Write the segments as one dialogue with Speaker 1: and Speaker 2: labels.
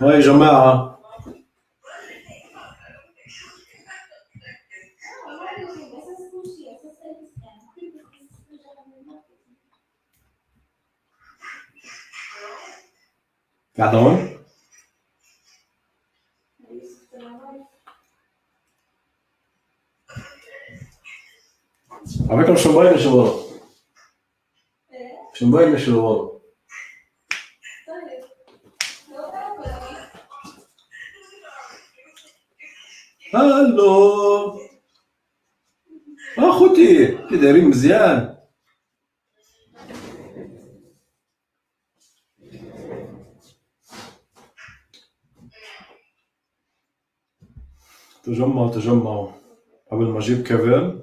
Speaker 1: هاي يا جماعة، قاعد هون؟ على فكرة مش مبين شغله. مش مبين شغله. هالو اخوتي، كي دايرين مزيان؟ تجمعوا قبل ما اجيب كيفن.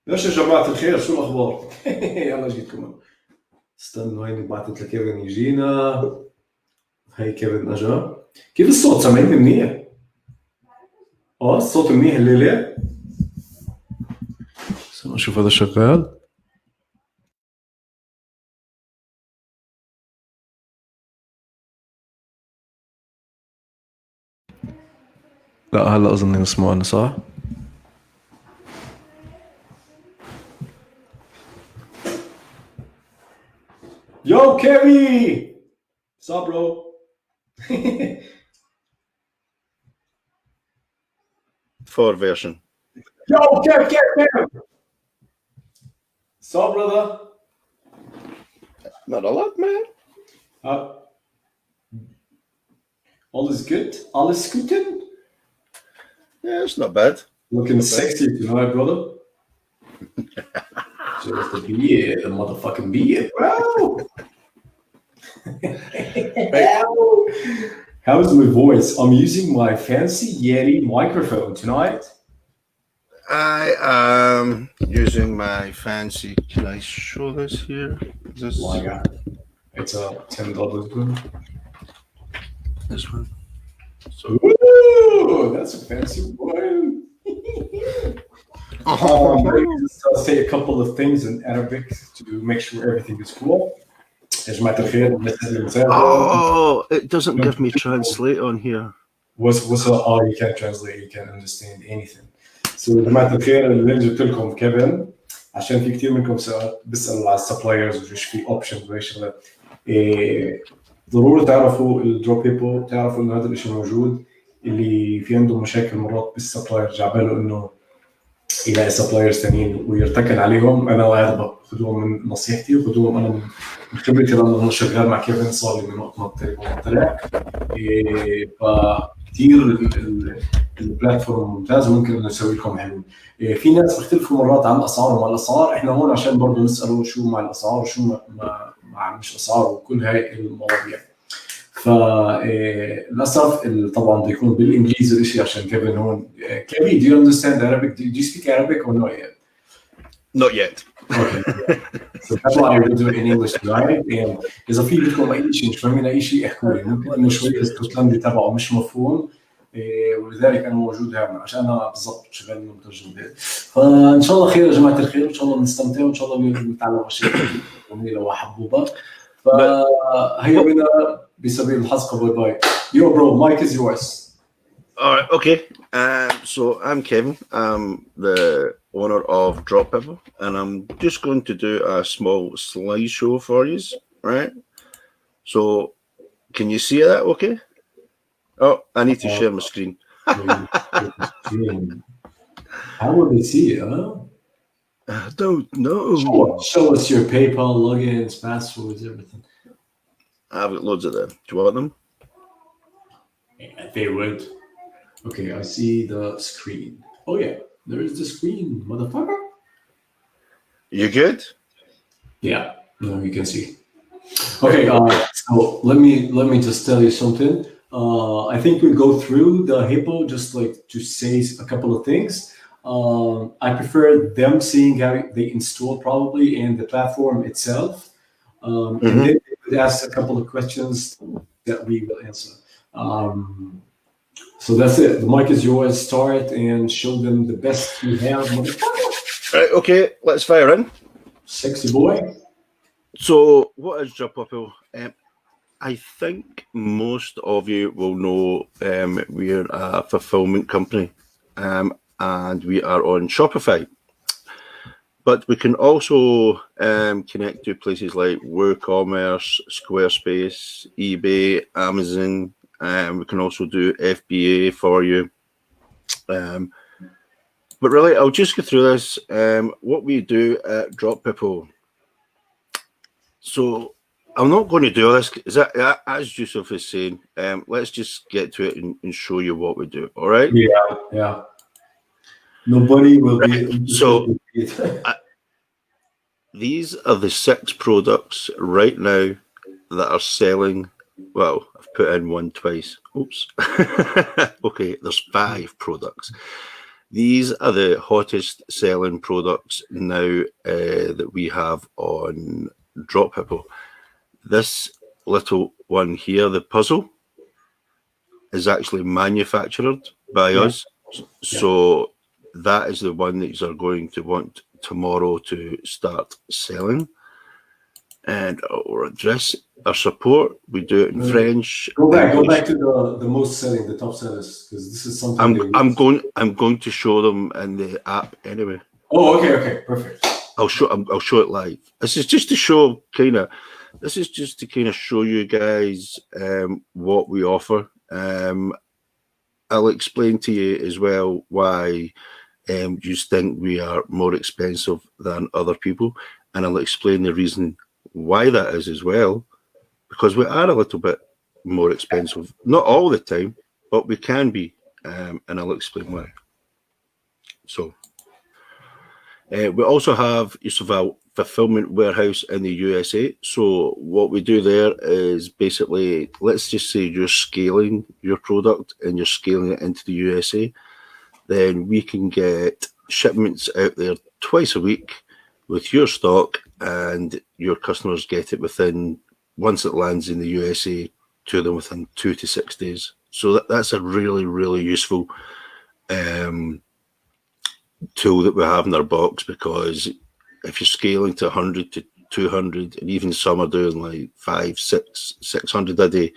Speaker 1: ليش يا جماعة الخير، شو الأخبار؟ يلا جيتكم. استنوا هيني بعثت لكيفن يجينا. هاي كيفن أجا. كيف الصوت؟ سامعيني منيح؟ الصوت منيح الليلة؟ استنوا أشوف هذا شغال. لا هلا أظني نسمعنا صح؟ Yo, Kevin! What's up, bro?
Speaker 2: Four version.
Speaker 1: Yo, Kev! What's up, brother?
Speaker 2: Not a lot, man.
Speaker 1: All is good? All is good?
Speaker 2: Yeah, it's not bad.
Speaker 1: Looking sexy tonight, brother. Just the beard, the motherfucking beard, bro. How is my voice? I'm using my fancy Yeti microphone tonight.
Speaker 2: I am using my fancy. Can I show this here? This
Speaker 1: Oh my God. It's a $10 one.
Speaker 2: This one.
Speaker 1: So, ooh, that's a fancy one. I'll say a couple of things in Arabic to make sure everything is cool.
Speaker 2: Oh, it doesn't give me translate on here.
Speaker 1: You can't translate, you can't understand anything. So جماعة الخير، اللي جبت لكم كيفن عشان في كتير منكم بيسألوا على السبلايرز وش في اوبشنز وهي شغلات. ضروري تعرفوا الدروبيبو، تعرفوا انه هذا الشيء موجود. اللي في عنده مشاكل مرات بالسبلاير جعباله انه يلاقي سبلايرز ثانيين ويرتكل عليهم. انا وهذا خذوهم من نصيحتي وخذوهم انا من خبرتي، لانه انا شغال مع كيفن صار لي من وقت ما طلع. فكتير البلاتفورم ممتاز وممكن انه نسوي لكم حلول. في ناس بيختلفوا مرات عن الاسعار وما الاسعار، احنا هون عشان برضه نساله شو مع الاسعار وشو مع مش اسعار وكل هاي المواضيع. فللاسف طبعا بده يكون بالانجليزي الشيء عشان كيفن هون. Kevin, do you understand Arabic? Do you speak Arabic or not yet?
Speaker 2: Not yet.
Speaker 1: Okay. So that's why we're doing in English tonight. And إذا في بدكم أي شيء مش فاهمين أي شيء احكوا لي، ممكن إنه شوي الاسكتلندي تبعه مش مفهوم، ولذلك أنا موجود هنا عشان أنا بالضبط شغال من مترجم. فإن شاء الله خير يا جماعة الخير، إن شاء الله بنستمتع وإن شاء الله بنتعلم أشياء جميلة وحبوبة. فهيا بنا بسبيل الحزقة. باي باي. Yo bro, mic is yours.
Speaker 2: All right, okay. So I'm Kevin. I'm the owner of drophippo, and I'm just going to do a small slideshow for you, right? So, can you see that? Okay. Oh, I need to share my screen.
Speaker 1: How will they see it? Huh?
Speaker 2: I don't know.
Speaker 1: Show us your PayPal logins, passwords, everything.
Speaker 2: I've got loads of them. Do you want them?
Speaker 1: Yeah, they would. Okay, I see the screen. Oh yeah. There is the screen, motherfucker.
Speaker 2: You good?
Speaker 1: Yeah, no, you can see. Okay, so let me just tell you something. I think we'll go through the hippo just like to say a couple of things. I prefer them seeing how they install probably and the platform itself, and then they would ask a couple of questions that we will answer. So that's it. The mic is yours. Start and show them the best you have.
Speaker 2: Right, okay, let's fire in.
Speaker 1: Sexy boy.
Speaker 2: So, what is drophippo? I think most of you will know we're a fulfillment company, and we are on Shopify. But we can also connect to places like WooCommerce, Squarespace, eBay, Amazon. We can also do FBA for you. But really, I'll just go through this. What we do at drophippo. So I'm not going to do this, as yousef is saying. Let's just get to it and show you what we do. All right?
Speaker 1: Yeah. Nobody will be.
Speaker 2: So these are the 6 products right now that are selling. Well, I've put in one twice. Oops. Okay, there's 5 products. These are the hottest selling products now that we have on drophippo. This little one here, the puzzle, is actually manufactured by us. So that is the one that you are going to want tomorrow to start selling. And our address, our support, we do it in French.
Speaker 1: Go back to the most selling, the top sellers, because this is something
Speaker 2: I'm going to show them in the app anyway.
Speaker 1: Oh, okay, perfect.
Speaker 2: I'll show it live. This is just to show show you guys what we offer. I'll explain to you as well why you think we are more expensive than other people, and I'll explain the reason why that is as well, because we are a little bit more expensive, not all the time, but we can be, and I'll explain why. So we also have a fulfillment warehouse in the USA. So what we do there is basically, let's just say you're scaling your product and you're scaling it into the USA, then we can get shipments out there twice a week with your stock, and your customers get it once it lands in the USA, to them within 2 to 6 days. So that's a really, really useful tool that we have in our box, because if you're scaling to 100 to 200, and even some are doing like 500, 600 a day,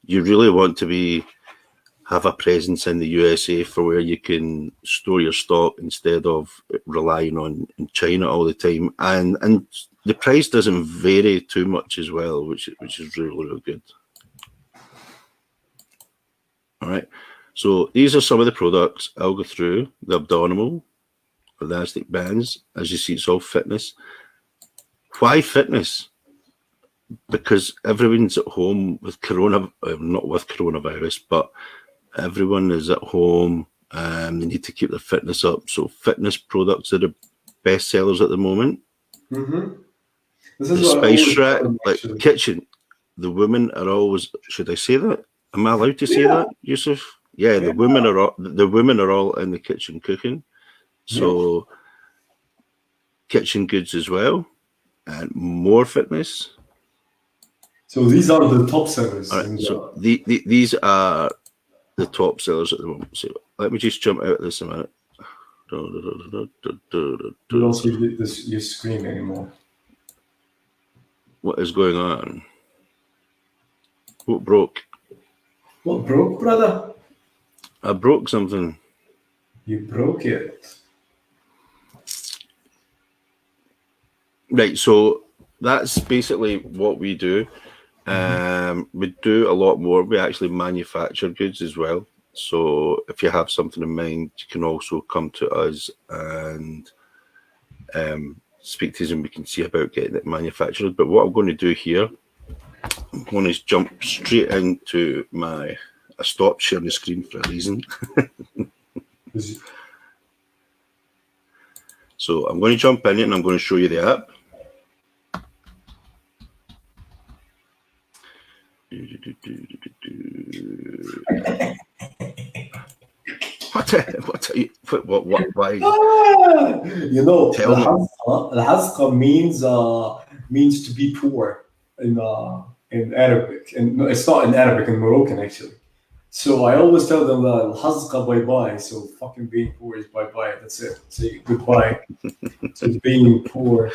Speaker 2: you really want to have a presence in the USA for where you can store your stock instead of relying on China all the time. And the price doesn't vary too much as well, which is really, really good. All right. So these are some of the products. I'll go through the abdominal elastic bands. As you see, it's all fitness. Why fitness? Because everyone's at home with not with coronavirus, but everyone is at home and they need to keep their fitness up. So fitness products are the best sellers at the moment.
Speaker 1: This is
Speaker 2: the spice rack, like kitchen. The women are always. Should I say that? Am I allowed to say that, yousef? Yeah, the women are all in the kitchen cooking. So kitchen goods as well, and more fitness.
Speaker 1: So these are the top sellers.
Speaker 2: Right, so these are the top sellers at the moment. So let me just jump out of this a minute.
Speaker 1: You don't see your screen anymore.
Speaker 2: What is going on? What broke?
Speaker 1: What broke, brother?
Speaker 2: I broke something.
Speaker 1: You broke it.
Speaker 2: Right, so that's basically what we do. We do a lot more. We actually manufacture goods as well. So if you have something in mind, you can also come to us and speak to us, and we can see about getting it manufactured. But what I'm going to do here, I'm going to jump straight into I stopped sharing the screen for a reason. So I'm going to jump in it and I'm going to show you the app. What, why?
Speaker 1: You know, الحزقة means to be poor in Arabic, and no, it's not in Arabic, in Moroccan actually. So I always tell them الحزقة bye bye. So fucking being poor is bye bye. That's it. Say goodbye to being poor.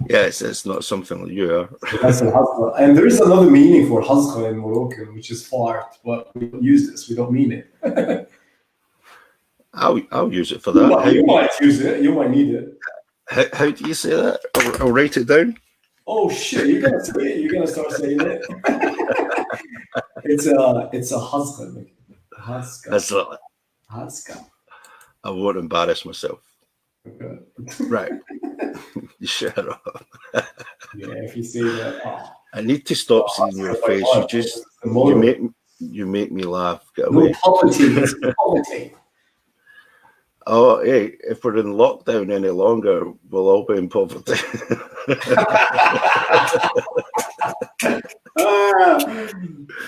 Speaker 2: Yes, it's not something like you are.
Speaker 1: That's الحزقة. And there is another meaning for الحزقة in Moroccan, which is fart, but we don't use this. We don't mean it.
Speaker 2: I'll use it for that.
Speaker 1: You might use it. You might need it.
Speaker 2: How do you say that? I'll write it down.
Speaker 1: Oh shit! You're gonna say it. You're gonna start saying it. It's a Hazqa. Hazqa.
Speaker 2: I won't embarrass myself.
Speaker 1: Okay.
Speaker 2: Right. Shut up.
Speaker 1: Yeah, if you say that. Oh.
Speaker 2: I need to stop seeing your face. You make me laugh. Get away.
Speaker 1: No politics.
Speaker 2: Oh, hey, if we're in lockdown any longer, we'll all be in poverty.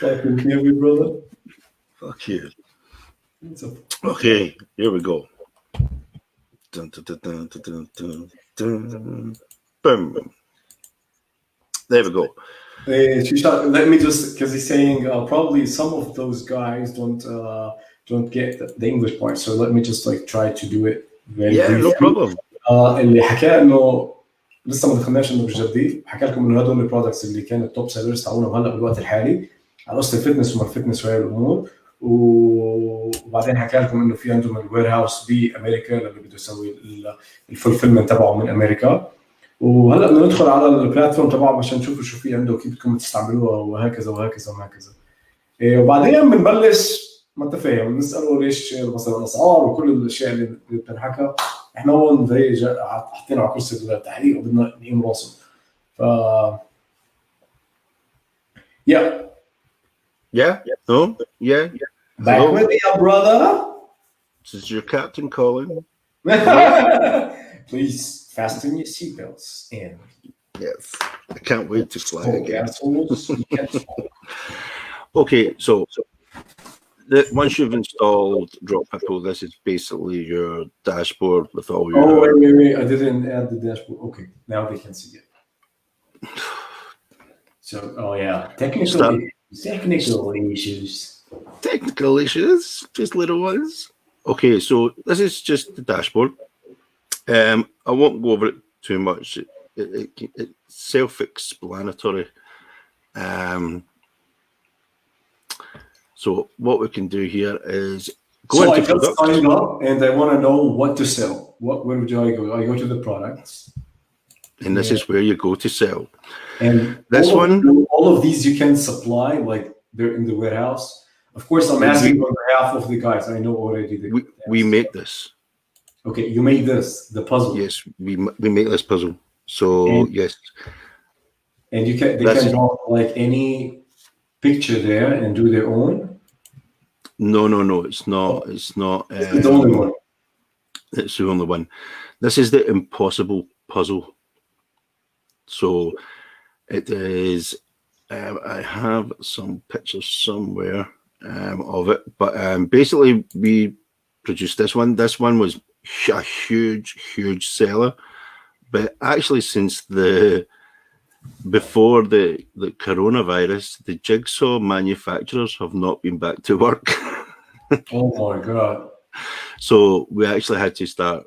Speaker 1: Fucking kill me, brother.
Speaker 2: Fuck you. Okay, here we go. Dun, dun, dun, dun, dun, dun, dun. Boom. There we go.
Speaker 1: Let me just, because he's saying probably some of those guys don't get the English part, so let me just try to do it very briefly.
Speaker 2: No problem.
Speaker 1: اللي حكى انه لسه ما دخلناش انه بالجديد، حكى لكم انه هدول البرودكتس اللي كانت توب سيلرز تاعونهم هلا بالوقت الحالي على قصه الفتنس وما الفتنس وهي الامور، وبعدين حكى لكم انه في عندهم الوير هاوس بامريكا اللي بده يسوي الفولفيلمنت تبعه من امريكا، وهلا بدنا ندخل على البلاتفورم تبعه عشان نشوف شو في عنده وكيف بدكم تستعملوها وهكذا وهكذا وهكذا. وبعدين بنبلش ما تفاهم نساله ليش مثلا الاسعار وكل الاشياء اللي بتنحكى. احنا هون زي حاطين على كرسي التحقيق وبدنا نقيم راسه. ف Back
Speaker 2: Hello.
Speaker 1: with you, brother.
Speaker 2: This is your captain calling.
Speaker 1: Please fasten your seatbelts in.
Speaker 2: Yes, I can't wait to fly again. Okay, so once you've installed drophippo, this is basically your dashboard with all your.
Speaker 1: Oh wait! I didn't add the dashboard. Okay, now they can see it. So,
Speaker 2: Technical issues, just little ones. Okay, so this is just the dashboard. I won't go over it too much. It's self-explanatory. So what we can do here is go into
Speaker 1: I just signed up and I want to know what to sell. Where do I go? I go to the products.
Speaker 2: And this is where you go to sell.
Speaker 1: And
Speaker 2: this
Speaker 1: all of these you can supply, like they're in the warehouse. Of course, I'm asking on behalf of the guys. I know already.
Speaker 2: We make this.
Speaker 1: Okay, you made this, the puzzle.
Speaker 2: Yes, we make this puzzle. So yes.
Speaker 1: And they can draw like any picture there and do their own.
Speaker 2: No, it's not. It's not.
Speaker 1: It's the only one.
Speaker 2: It's the only one. This is the impossible puzzle. So it is. I have some pictures somewhere of it, but basically we produced this one. This one was a huge seller, but actually since before the coronavirus, the jigsaw manufacturers have not been back to work.
Speaker 1: Oh my god!
Speaker 2: So we actually had to start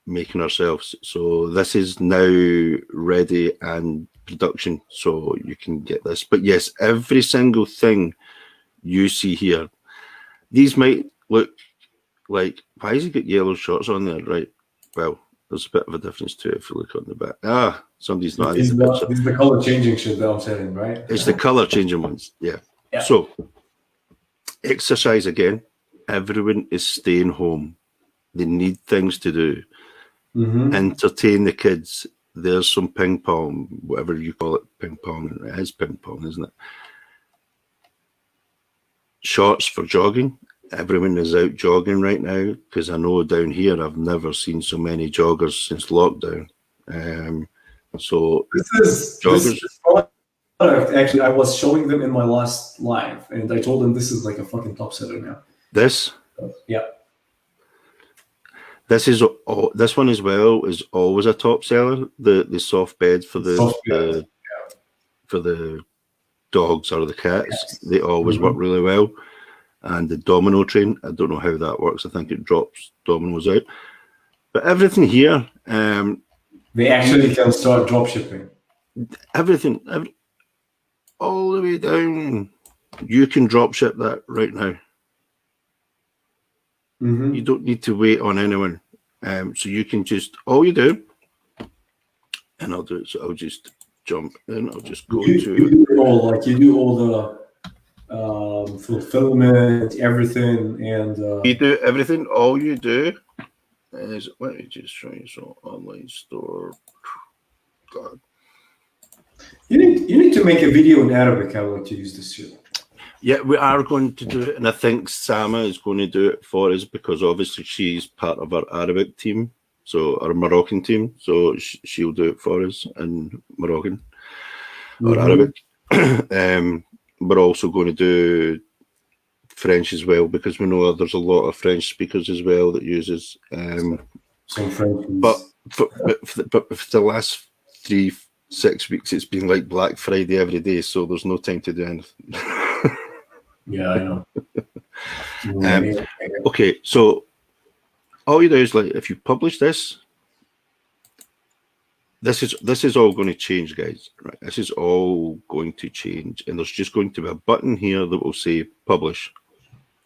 Speaker 2: making ourselves. So this is now ready and production, so you can get this. But yes, every single thing you see here, these might look like, why has he got yellow shorts on there? Right, well, there's a bit of a difference to it if you look on the back. Somebody's not.
Speaker 1: This is the color changing shit that I'm selling, right?
Speaker 2: It's the color changing ones. Yeah. So exercise again. Everyone is staying home. They need things to do. Entertain the kids. There's some ping pong, whatever you call it, ping pong. It is ping pong, isn't it? Shorts for jogging. everyone is out jogging right now, because I know down here I've never seen so many joggers since lockdown. So
Speaker 1: this product, actually, I was showing them in my last live, and I told them this is like a fucking top seller now.
Speaker 2: This?
Speaker 1: Yeah.
Speaker 2: This one as well is always a top seller. The soft bed for the dogs or the cats. Yes. They always work really well. And the domino train, I don't know how that works. I think it drops dominoes out. But everything here,
Speaker 1: they actually can start drop shipping.
Speaker 2: Everything, all the way down. You can drop ship that right now. You don't need to wait on anyone. So you can just, all you do, and I'll do it. So I'll just jump in. I'll just go
Speaker 1: you do all the fulfillment, everything, and
Speaker 2: you do everything. All you do is, let me just show you. So online store. God.
Speaker 1: You need to make a video in Arabic how to use this shit.
Speaker 2: Yeah, we are going to do it, and I think Sama is going to do it for us, because obviously she's part of our Arabic team, so our Moroccan team, so she'll do it for us in Moroccan or Arabic. We're also going to do French as well, because we know there's a lot of French speakers as well that uses
Speaker 1: some French.
Speaker 2: But for the last 3-6 weeks, it's been like Black Friday every day, so there's no time to do anything.
Speaker 1: Yeah, I know.
Speaker 2: Okay, so all you do is, like, if you publish this is all going to change, guys. Right? This is all going to change, and there's just going to be a button here that will say publish,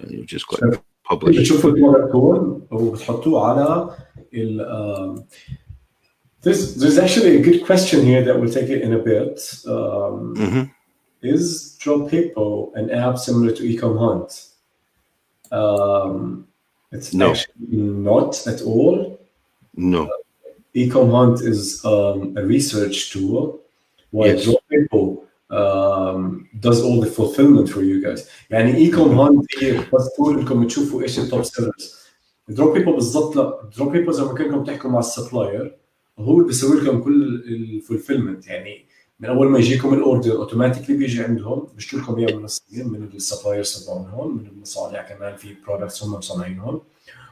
Speaker 2: and you just click publish.
Speaker 1: بتشوف البرودكت كود وبتحطوه على There's actually a good question here that we'll take it in a bit. Is drophippo an app similar to Ecom Hunt? It's actually not at all.
Speaker 2: No.
Speaker 1: Ecom Hunt is a research tool, while drophippo does all the fulfillment for you guys. يعني Ecom Hunt هي بس تقول لكم تشوفوا ايش التوب سيلرز. drophippo بالضبط لا. drophippo زي ما كنتم تحكوا مع السبلاير، هو اللي بيسوي لكم كل الفولفيلمنت. يعني من اول ما يجيكم الاوردر اوتوماتيكلي بيجي عندهم، بيشتروا لكم اياه منسقين من السبلايرز تبعهم، من المصانع كمان في برودكتس هم مصنعينهم،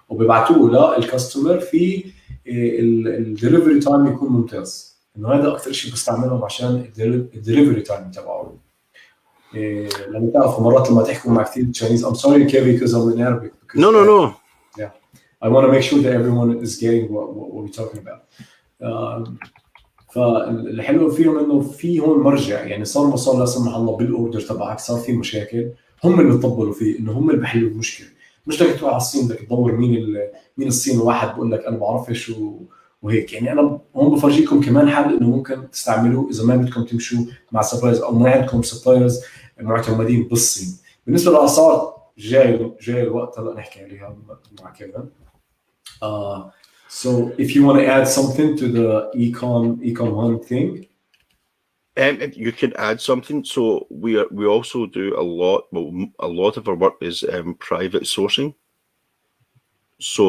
Speaker 1: وبيبعتوه للكاستمر في الدليفري تايم يكون ممتاز. انه هذا اكثر شيء بستعملهم عشان الدليفري تايم تبعه. لما تعرفوا مرات لما تحكوا مع كثير Chinese, I'm sorry Kevin because I'm in Arabic.
Speaker 2: No.
Speaker 1: Yeah, I want to make sure that everyone is getting what we're talking about. فالحلو فيهم انه في هون مرجع، يعني صار لا سمح الله بالاوردر تبعك صار في مشاكل، هم اللي بيطبلوا فيه، انه هم اللي بيحلوا المشكله. مش بدك تروح على الصين بدك تدور مين الصين، واحد بقول لك انا بعرفش وهيك. يعني انا هون بفرجيكم كمان حل انه ممكن تستعملوه اذا ما بدكم تمشوا مع سبلايرز او ما عندكم سبلايرز معتمدين بالصين. بالنسبه للاسعار جاي الوقت هلا نحكي عليها مع كيفن. So if you want to add something to the Ecom Hunt thing,
Speaker 2: you can add something. So we also do a lot of our work is private sourcing. So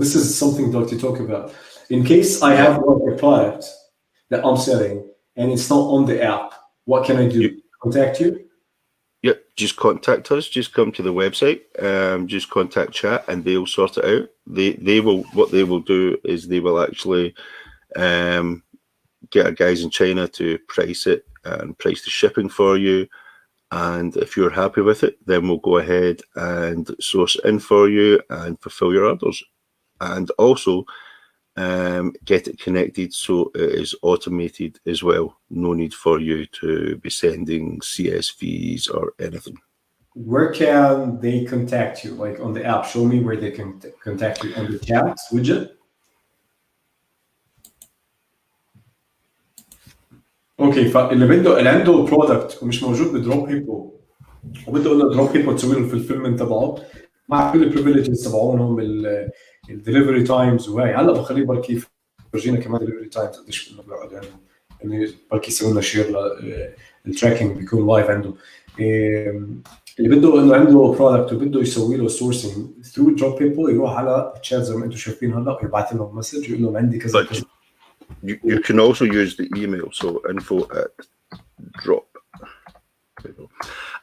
Speaker 1: this is something that to talk about. In case I have a product that I'm selling and it's not on the app, what can I do? Contact you?
Speaker 2: Yeah, just contact us. Just come to the website. Just contact chat, and they'll sort it out. What they will do is they will actually get our guys in China to price it and price the shipping for you. And if you're happy with it, then we'll go ahead and source it in for you and fulfill your orders. And also get it connected so it is automated as well. No need for you to be sending CSVs or anything.
Speaker 1: Where can they contact you? Like on the app, show me where they can contact you on the chat widget. اوكي، فاللي عنده برودكت ومش موجود بدروبهيبو وبده يقول له دروبهيبو تسوي له الفولفيلمنت تبعه مع كل البريفيليجز تبعونهم، الدليفري تايمز، وهي هلا بخليه بركي فرجينا كمان دليفري تايمز قديش كنا بنقعد يعني بركي يسوي لنا شير للتراكنج بيكون لايف عنده. اللي بده انه عنده برودكت وبده يسوي له سورسنج ثرو دروب بيبل يروح على الشات زي ما انتم شايفين هلا يبعث لهم مسج يقول لهم عندي كذا كذا.
Speaker 2: You can also use the email, so info@drop.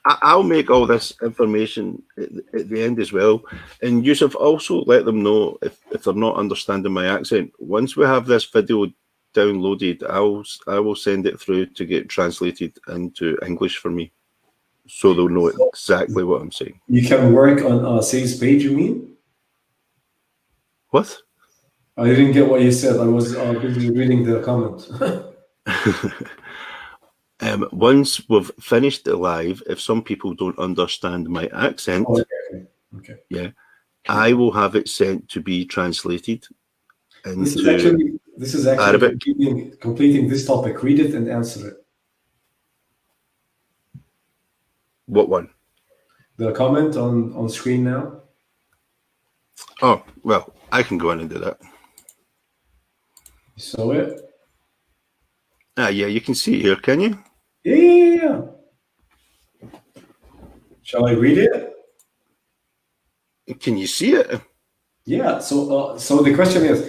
Speaker 2: I'll make all this information at the end as well. And yousef, also let them know if they're not understanding my accent. Once we have this video downloaded, I will send it through to get translated into English for me, so they'll know exactly what I'm saying.
Speaker 1: You can work on a sales page, you mean?
Speaker 2: What?
Speaker 1: I didn't get what you said. I was busy reading the comment.
Speaker 2: Once we've finished it live, if some people don't understand my accent,
Speaker 1: okay.
Speaker 2: Yeah, I will have it sent to be translated into
Speaker 1: this is actually
Speaker 2: Arabic.
Speaker 1: Completing this topic. Read it and answer it.
Speaker 2: What one?
Speaker 1: The comment on screen now.
Speaker 2: Oh, well, I can go in and do that.
Speaker 1: You saw it?
Speaker 2: Yeah, you can see it here, can you?
Speaker 1: Yeah. Shall I read it?
Speaker 2: Can you see it?
Speaker 1: Yeah. So the question is,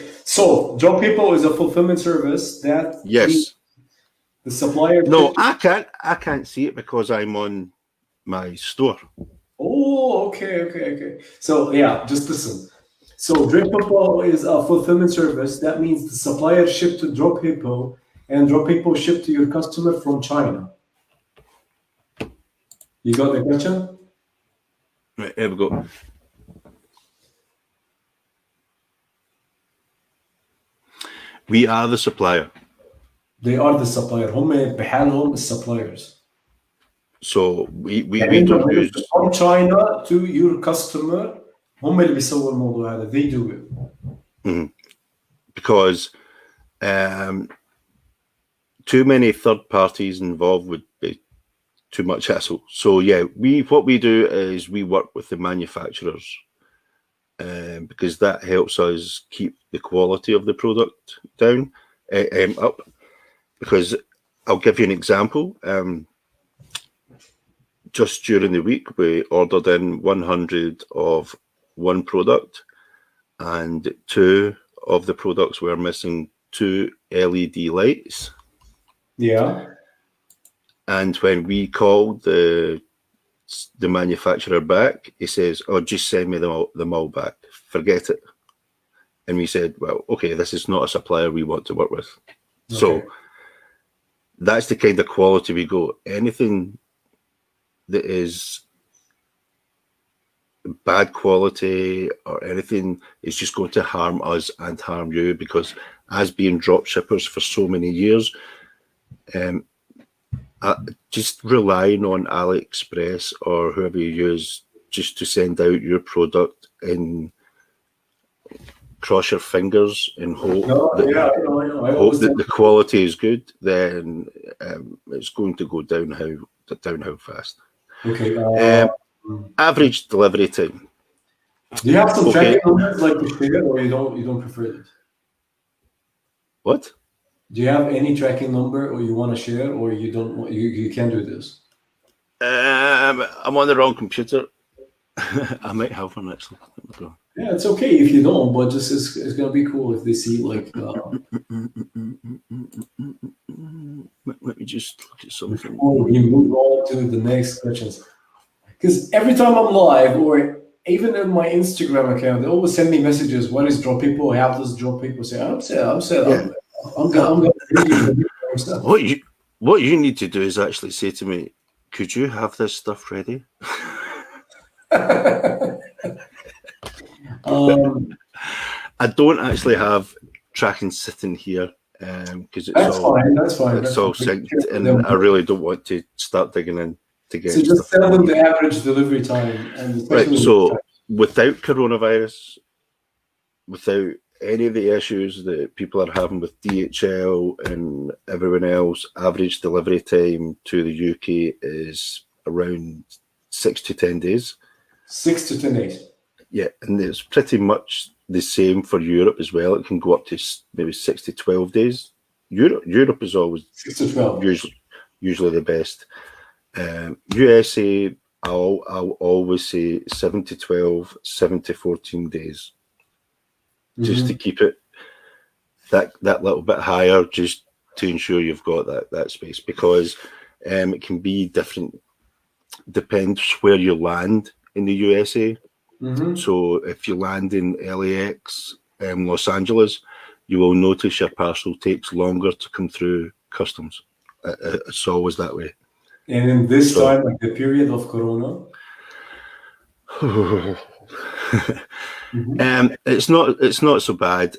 Speaker 1: drophippo is a fulfillment service that
Speaker 2: Yes.
Speaker 1: The supplier.
Speaker 2: No, I can't see it because I'm on my store.
Speaker 1: Oh, okay. So yeah, just listen. So drophippo is a fulfillment service. That means the supplier shipped to drophippo and drophippo shipped to your customer from China. You got the question?
Speaker 2: Right, here we go. We are the supplier.
Speaker 1: They are the supplier. هم بحالهم السبلايرز.
Speaker 2: So we don't use
Speaker 1: from China to your customer. هم اللي بيسووا الموضوع هذا. They do it.
Speaker 2: Mm-hmm. Because too many third parties involved would be too much hassle. So yeah, what we do is we work with the manufacturers because that helps us keep the quality of the product down, up. Because I'll give you an example. Just during the week, we ordered in 100 of one product, and 2 of the products were missing 2 LED lights.
Speaker 1: Yeah.
Speaker 2: And when we called the manufacturer back, he says, "Oh, just send me them all back. Forget it." And we said, "Well, okay, this is not a supplier we want to work with." Okay. So that's the kind of quality we go. Anything that is bad quality or anything is just going to harm us and harm you, because as being drop shippers for so many years, just relying on AliExpress or whoever you use just to send out your product and cross your fingers and hope that the quality is good, then it's going to go downhill fast.
Speaker 1: Okay.
Speaker 2: Average delivery time.
Speaker 1: Do you have some tracking numbers like to share, or you don't prefer this?
Speaker 2: What?
Speaker 1: Do you have any tracking number, or you want to share, or you don't? You can't do this.
Speaker 2: I'm on the wrong computer. I might have one actually.
Speaker 1: Yeah, it's okay if you don't, but just it's gonna be cool if they see like.
Speaker 2: Let me just look at something.
Speaker 1: Before we move on to the next questions, because every time I'm live, or even in my Instagram account, they always send me messages. What is drophippo? How does drophippo say? I'm set. Yeah. I'm gonna
Speaker 2: What you need to do is actually say to me, "Could you have this stuff ready?" I don't actually have tracking sitting here because
Speaker 1: that's fine.
Speaker 2: It's all synced, and I really don't want to start digging in to get.
Speaker 1: So just tell them the average delivery time, and
Speaker 2: right. So without coronavirus, without any of the issues that people are having with DHL and everyone else, average delivery time to the UK is around 6 to 10 days.
Speaker 1: 6 to 10 days.
Speaker 2: Yeah, and it's pretty much the same for Europe as well. It can go up to maybe 6 to 12 days. Europe is always
Speaker 1: 6 to 12.
Speaker 2: Usually the best. USA, I'll always say 7 to 12, 7 to 14 days, just to keep it that little bit higher, just to ensure you've got that space, because it can be different, depends where you land in the USA. So if you land in LAX, Los Angeles, you will notice your parcel takes longer to come through customs. It's always that way.
Speaker 1: And in this time, like the period of Corona,
Speaker 2: it's not so bad.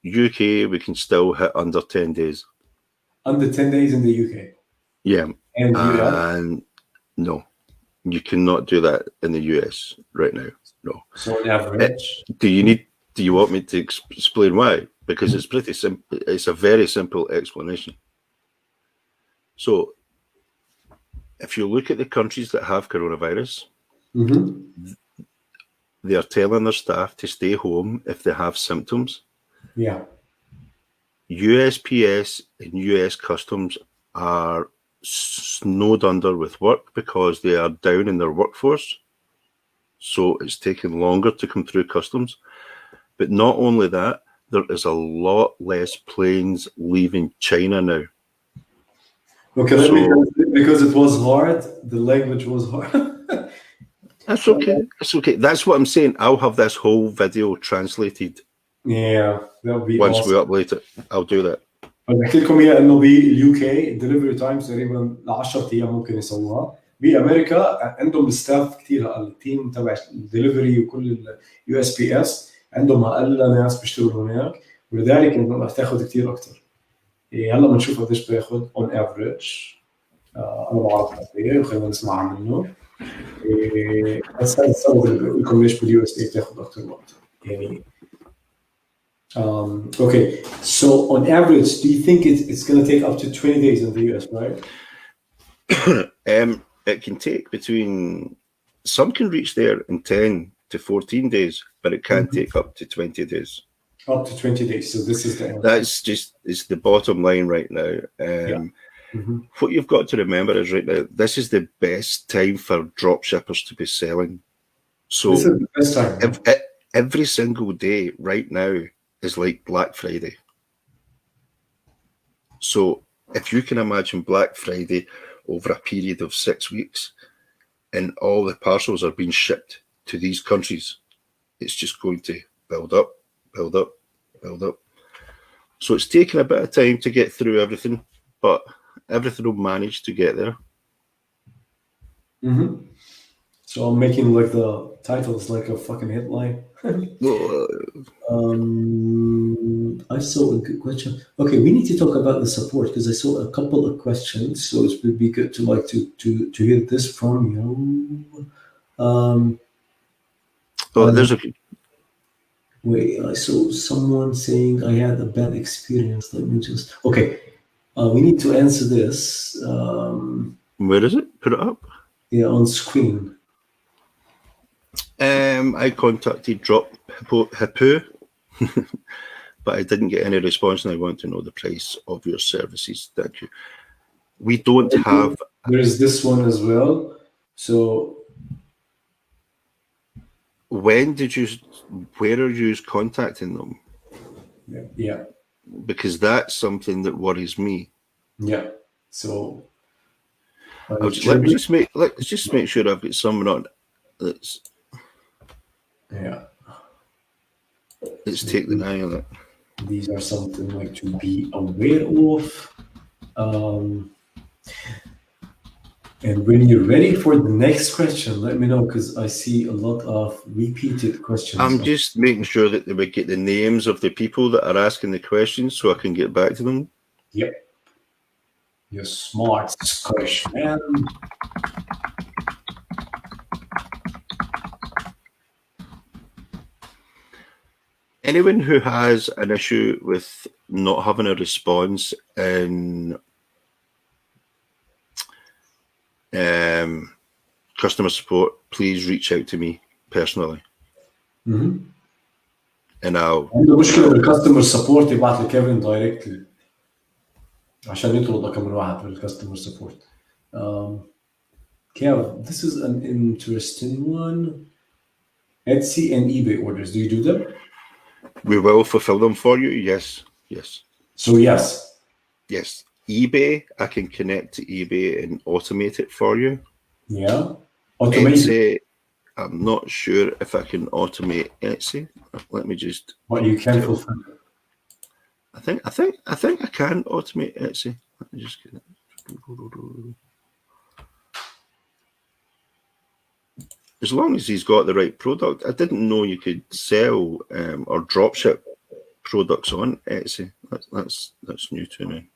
Speaker 2: UK, we can still hit under 10 days.
Speaker 1: Under 10 days in the UK.
Speaker 2: Yeah.
Speaker 1: And US?
Speaker 2: And no, you cannot do that in the US right now. No.
Speaker 1: So on average,
Speaker 2: do you want me to explain why? Because it's pretty simple. It's a very simple explanation. So if you look at the countries that have coronavirus, they are telling their staff to stay home if they have symptoms.
Speaker 1: Yeah.
Speaker 2: USPS and US Customs are snowed under with work because they are down in their workforce. So it's taking longer to come through customs. But not only that, there is a lot less planes leaving China now.
Speaker 1: Okay, because it was hard, the language was hard.
Speaker 2: That's okay. It's okay. That's what I'm saying. I'll have this whole video translated.
Speaker 1: Yeah, that would be
Speaker 2: once
Speaker 1: awesome.
Speaker 2: we upload it. I'll do that.
Speaker 1: بحكي لكم اياها انه باليو كي الدليفري تايمز تقريبا ل 10 ايام ممكن يسووها. بامريكا عندهم الستاف كثير اقل، التيم تبع الدليفري وكل اليو اس بي اس عندهم اقل ناس بيشتغلوا هناك، ولذلك انه رح تاخذ كثير اكثر. هلا بنشوف قديش بياخذ اون افريج. انا بعرف قد ايه وخلينا نسمعها منه. بس هذا السبب اللي لكم ليش باليو اس اي بتاخذ اكثر وقت يعني. Okay, so on average, do you think it's going to take up to 20 days in the US, right?
Speaker 2: It can take between, some can reach there in 10 to 14 days, but it can take up to 20 days.
Speaker 1: Up to 20 days, so this is the answer.
Speaker 2: That's just, it's the bottom line right now. What you've got to remember is right now, this is the best time for drop shippers to be selling. So
Speaker 1: this is the best time.
Speaker 2: Every single day right now is like Black Friday. So if you can imagine Black Friday over a period of 6 weeks and all the parcels are being shipped to these countries, it's just going to build up, build up, build up. So it's taken a bit of time to get through everything, but everything will manage to get there.
Speaker 1: So I'm making like the titles like a fucking headline. I saw a good question. Okay, we need to talk about the support because I saw a couple of questions, so it would be good to like to hear this from you.
Speaker 2: There's a
Speaker 1: wait. I saw someone saying I had a bad experience. Let me just okay. We need to answer this.
Speaker 2: Where is it? Put it up.
Speaker 1: Yeah, on screen.
Speaker 2: I contacted drophippo, but I didn't get any response, and I want to know the price of your services. Thank you. We don't have.
Speaker 1: There's this one as well. So,
Speaker 2: where are you contacting them?
Speaker 1: Yeah.
Speaker 2: Because that's something that worries me.
Speaker 1: Yeah. So,
Speaker 2: let's just make sure I've got someone on. Let's take the eye on it.
Speaker 1: These are something like to be aware of. And when you're ready for the next question, let me know because I see a lot of repeated questions.
Speaker 2: I'm just making sure that we get the names of the people that are asking the questions so I can get back to them.
Speaker 1: Yep. You're smart, Scottish man.
Speaker 2: Anyone who has an issue with not having a response in customer support, please reach out to me personally. And I'll.
Speaker 1: عنده مشكلة بالكاستمر سبورت يبعث لكيفن دايركتلي عشان يطلب رقم واحد بالكاستمر سبورت. Kev, this is an interesting one. Etsy and eBay orders. Do you do them?
Speaker 2: We will fulfill them for you. Yes.
Speaker 1: So yes.
Speaker 2: Yes. eBay, I can connect to eBay and automate it for you.
Speaker 1: Yeah. Automate.
Speaker 2: Etsy, I'm not sure if I can automate Etsy. Let me just.
Speaker 1: But you can fulfill it.
Speaker 2: I think I can automate Etsy. Let me just get it. As long as he's got the right product. I didn't know you could sell or dropship products on Etsy. That's new to me.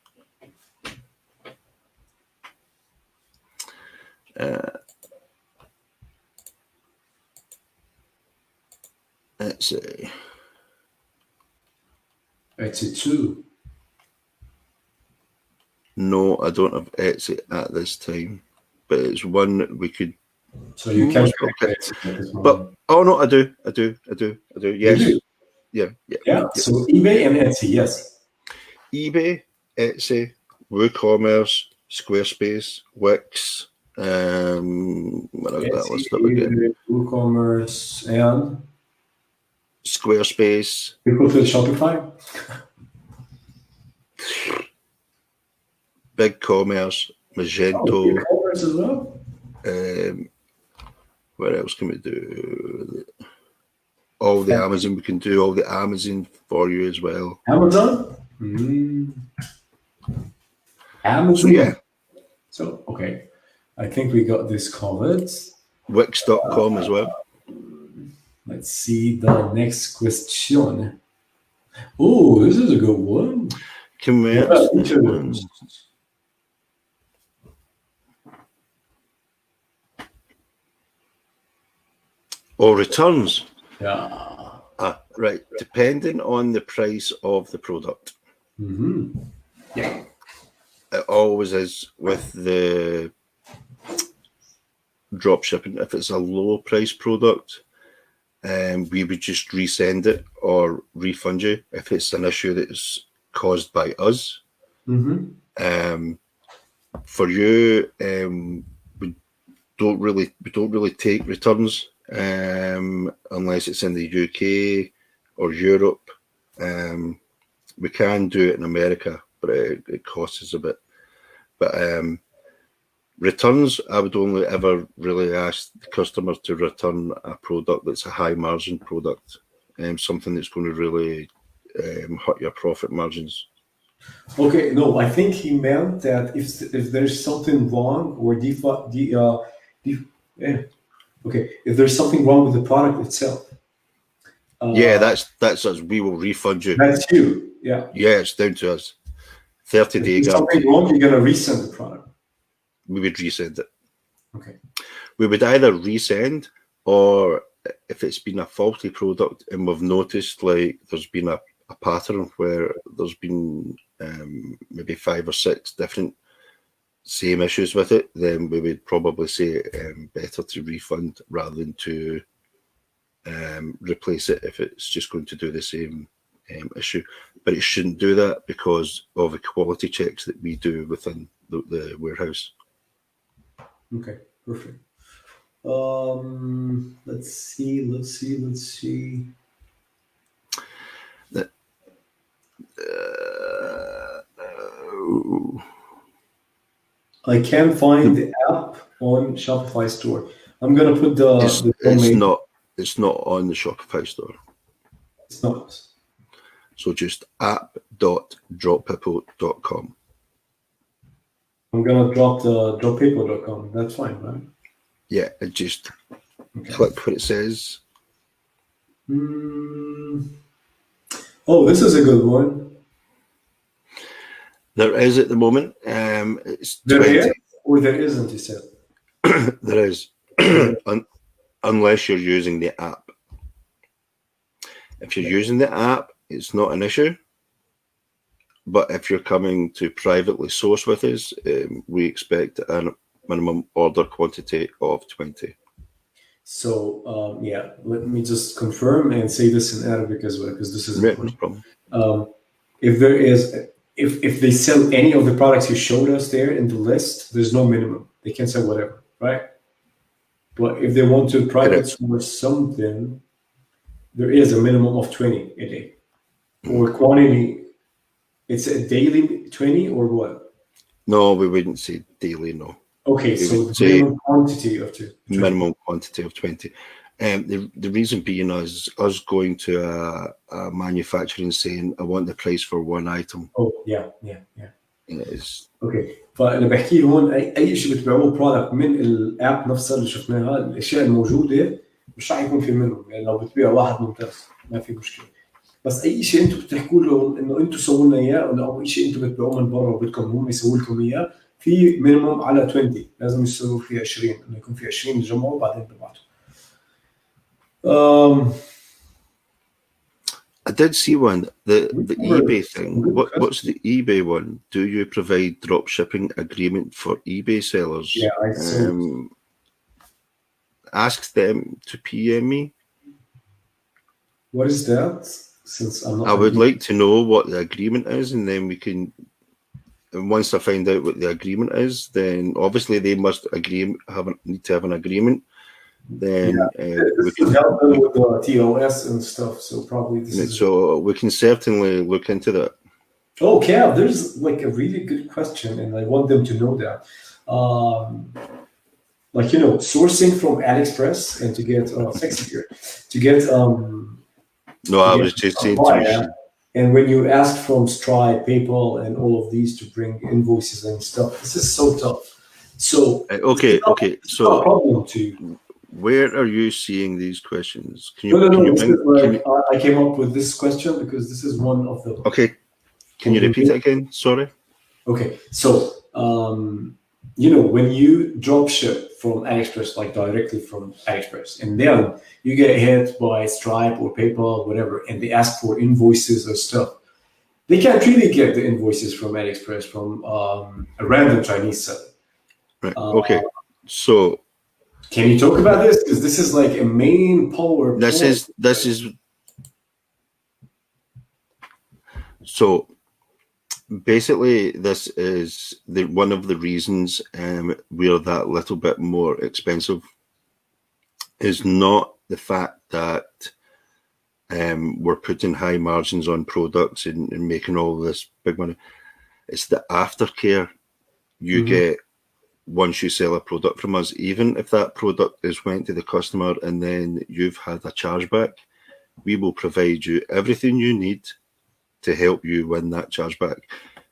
Speaker 2: Etsy.
Speaker 1: Etsy too.
Speaker 2: No, I don't have Etsy at this time, but it's one that we could.
Speaker 1: So you can
Speaker 2: okay. But oh no, I do. Yes.
Speaker 1: You do? Yeah. So eBay and Etsy, yes.
Speaker 2: eBay, Etsy, WooCommerce, Squarespace, Wix. What else that list up again?
Speaker 1: WooCommerce and
Speaker 2: Squarespace.
Speaker 1: You go to Shopify.
Speaker 2: BigCommerce, Magento.
Speaker 1: BigCommerce as well.
Speaker 2: What else can we do? All the Amazon, we can do all the Amazon for you as well.
Speaker 1: Amazon? Amazon?
Speaker 2: So, yeah.
Speaker 1: So, okay. I think we got this covered.
Speaker 2: Wix.com as well.
Speaker 1: Let's see the next question. Oh, this is a good one.
Speaker 2: Can we or returns?
Speaker 1: Yeah.
Speaker 2: Right. Depending on the price of the product.
Speaker 1: Yeah.
Speaker 2: It always is with the drop shipping. If it's a low price product, we would just resend it or refund you if it's an issue that is caused by us. For you, we don't really take returns unless it's in the UK or Europe. We can do it in America, but it costs us a bit. But returns, I would only ever really ask the customer to return a product that's a high margin product, something that's going to really hurt your profit margins.
Speaker 1: Okay, no, I think he meant that if there's something wrong or if there's something wrong with the product itself.
Speaker 2: That's us. We will refund you.
Speaker 1: That's you. Yeah.
Speaker 2: Yeah, it's down to us. 30-day
Speaker 1: guarantee. Something wrong, you're gonna resend the product.
Speaker 2: We would resend it.
Speaker 1: Okay.
Speaker 2: We would either resend, or if it's been a faulty product and we've noticed like there's been a pattern where there's been maybe 5 or 6 different same issues with it, then we would probably say better to refund rather than to replace it if it's just going to do the same issue. But it shouldn't do that because of the quality checks that we do within the warehouse.
Speaker 1: Okay, perfect. Let's see. I can't find the app on Shopify store. I'm gonna put
Speaker 2: it's not on the Shopify store.
Speaker 1: It's not.
Speaker 2: So just app.drophippo.com.
Speaker 1: I'm gonna drop the drophippo.com. That's fine, right?
Speaker 2: Yeah, and just click what it says.
Speaker 1: Oh, this is a good one.
Speaker 2: There is at the moment. It's
Speaker 1: there
Speaker 2: 20.
Speaker 1: Is or there isn't, you said?
Speaker 2: There is. Unless you're using the app. If you're using the app, it's not an issue. But if you're coming to privately source with us, we expect a minimum order quantity of 20.
Speaker 1: So, let me just confirm and say this in Arabic as well, because this is important.
Speaker 2: No problem.
Speaker 1: If they sell any of the products you showed us there in the list, there's no minimum. They can sell whatever, right? But if they want to private source something, there is a minimum of 20 a day. Or quantity, it's a daily 20 or what?
Speaker 2: No, we wouldn't say daily, no.
Speaker 1: Okay, so the minimum quantity of 20.
Speaker 2: Minimum quantity of 20. The reason being is us going to a manufacturer and saying, I want the price for one item.
Speaker 1: Oh, yeah.
Speaker 2: Is
Speaker 1: اوكي فانا بحكي له هون اي شيء بتبيعوه برودكت من الاب نفسها اللي شفناها، الاشياء الموجوده مش راح يكون في منهم، يعني لو بتبيع واحد ممتاز ما في مشكله. بس اي شيء انتم بتحكوا لهم انه انتم سووا لنا اياه، او اي شيء انتم بتبيعوه من برا وبدكم هم يسووا لكم اياه، في مينيموم على 20 لازم يصيروا في 20، انه يكون في 20 يجمعوا وبعدين ببعتوا.
Speaker 2: I did see one, the eBay thing. What's the eBay one? Do you provide drop shipping agreement for eBay sellers?
Speaker 1: Yeah, I saw.
Speaker 2: Ask them to PM me.
Speaker 1: What is that? Since I'm not,
Speaker 2: I would like to know what the agreement is, and then we can. And once I find out what the agreement is, then obviously they must need to have an agreement. Then
Speaker 1: we can help them with the TOS and stuff. So probably
Speaker 2: we can certainly look into that.
Speaker 1: Oh, Kev, there's like a really good question, and I want them to know that. Like, you know, sourcing from AliExpress and to get sexy gear, to get
Speaker 2: I was just saying
Speaker 1: and when you ask from Stripe, PayPal, and all of these to bring invoices and stuff, this is so tough. So
Speaker 2: okay, so
Speaker 1: a problem to.
Speaker 2: Where are you seeing these questions?
Speaker 1: I came up with this question because this is one of the.
Speaker 2: Okay, can you repeat it again? Sorry.
Speaker 1: Okay, so you know, when you drop ship from AliExpress, like directly from AliExpress, and then you get hit by Stripe or PayPal, whatever, and they ask for invoices or stuff, they can't really get the invoices from AliExpress from a random Chinese seller.
Speaker 2: Right. Okay. So.
Speaker 1: Can you talk about this? Because this is like a main power.
Speaker 2: This is. So. Basically, this is one of the reasons we're that little bit more expensive. Is not the fact that we're putting high margins on products and making all this big money. It's the aftercare you get once you sell a product from us. Even if that product is went to the customer and then you've had a chargeback, we will provide you everything you need to help you win that chargeback.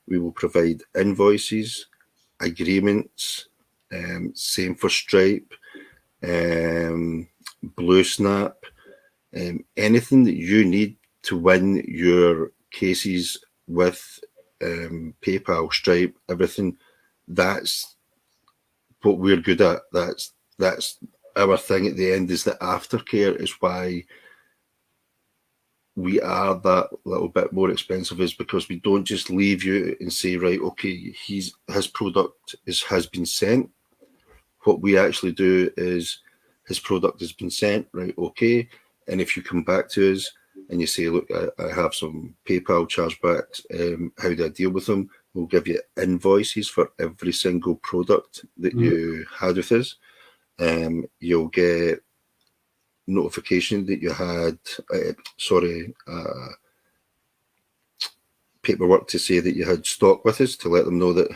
Speaker 2: We will provide invoices, agreements, same for Stripe, Blue Snap, anything that you need to win your cases with PayPal, Stripe, everything. That's what we're good at. That's our thing at the end, is the aftercare is why we are that little bit more expensive, is because we don't just leave you and say, right, okay, his product has been sent. What we actually do is his product has been sent, right, okay, and if you come back to us and you say, look, I have some PayPal chargebacks, how do I deal with them? We'll give you invoices for every single product that you had with us. You'll get notification that you had paperwork to say that you had stock with us, to let them know that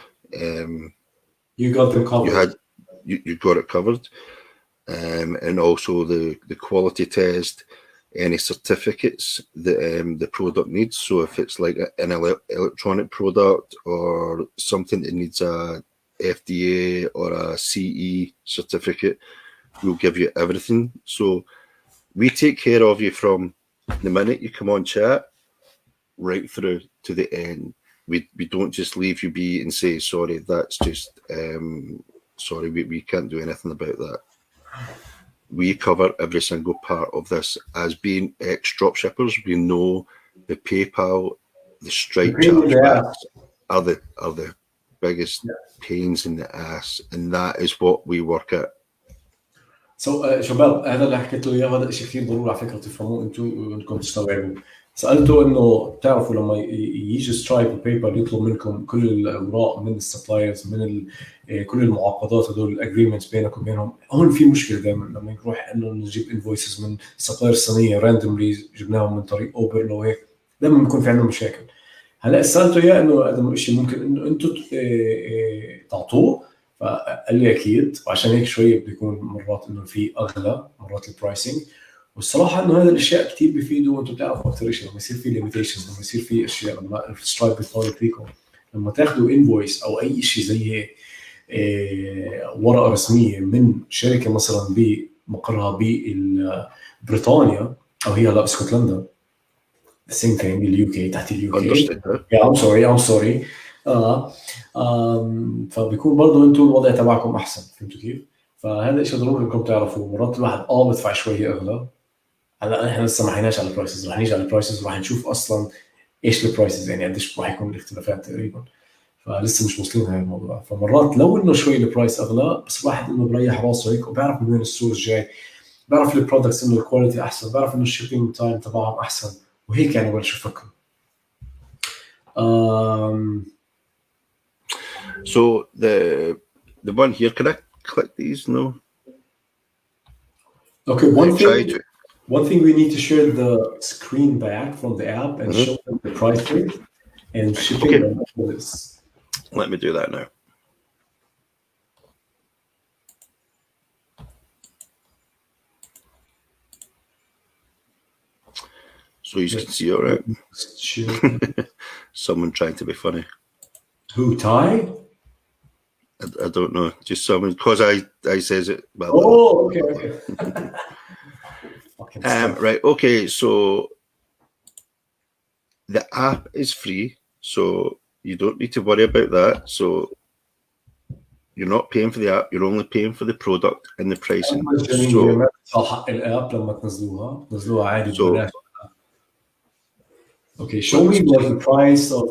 Speaker 1: you got them covered.
Speaker 2: You got it covered, and also the quality test, any certificates that the product needs. So if it's like an electronic product or something that needs a FDA or a CE certificate, we'll give you everything. So we take care of you from the minute you come on chat right through to the end. We don't just leave you be and say, sorry, that's just, sorry, we can't do anything about that. We cover every single part of this. As being ex-dropshippers, we know the PayPal, the Stripe chargebacks are the biggest pains in the ass, and that is what we work at.
Speaker 1: شباب، هذا اللي حكيت له اياه هذا شيء كثير ضروري على فكره تفهموه انتم تستوعبوا. سالته انه بتعرفوا لما يجي سترايب وبيبر يطلب منكم كل الاوراق من السبلايرز من كل المعاقدات هدول الاجريمنتس بينك وبينهم، هون في مشكله دائما لما نروح انه نجيب انفويسز من سبلاير صينيه راندوملي جبناهم من طريق اوبر لو هيك، دائما بيكون في عندنا مشاكل. هلا سالته اياه انه هذا شيء ممكن انه انتم تعطوه، فقال لي اكيد، وعشان هيك شويه بيكون مرات انه في اغلى مرات البرايسنج. والصراحه انه هذا الاشياء كثير بيفيدوا، وانتم بتعرفوا اكثر شيء لما يصير في ليميتيشنز، لما يصير في اشياء، لما السترايب بيطالب فيكم لما تاخذوا انفويس او اي شيء زي هيك ورقه رسميه من شركه مثلا بمقرها ببريطانيا او هي لا اسكتلندا، same thing اليو كي تحت اليو كي. I'm sorry. فبيكون برضه انتم الوضع تبعكم احسن، فهمتوا كيف؟ فهذا شيء ضروري انكم تعرفوا. مرات الواحد بدفع شويه اغلى. هلا احنا لسه ما حكيناش على البرايسز، رح نيجي على البرايسز وراح نشوف اصلا ايش البرايسز، يعني قديش راح يكون الاختلافات تقريبا، فلسه مش واصلين هاي الموضوع. فمرات لو انه شوي البرايس اغلى بس الواحد انه بريح راسه هيك وبيعرف من وين السورس جاي، بيعرف البرودكتس انه الكواليتي احسن، بيعرف انه الشيبينج تايم تبعهم احسن، وهيك يعني بلشوا يفكروا.
Speaker 2: So the one here, can I click these? No.
Speaker 1: Okay, one thing we need to share the screen back from the app and show them the price tag and shipping them for this.
Speaker 2: Let me do that now. So you can see, all right. Someone trying to be funny.
Speaker 1: Who, Ty?
Speaker 2: I don't know. Just someone, because I says it. Well,
Speaker 1: okay.
Speaker 2: Right. Okay. So the app is free, so you don't need to worry about that. So you're not paying for the app; you're only paying for the product and the pricing.
Speaker 1: So حق الاب لما تنزلوها عادي ببلاش. Okay, show me like the price of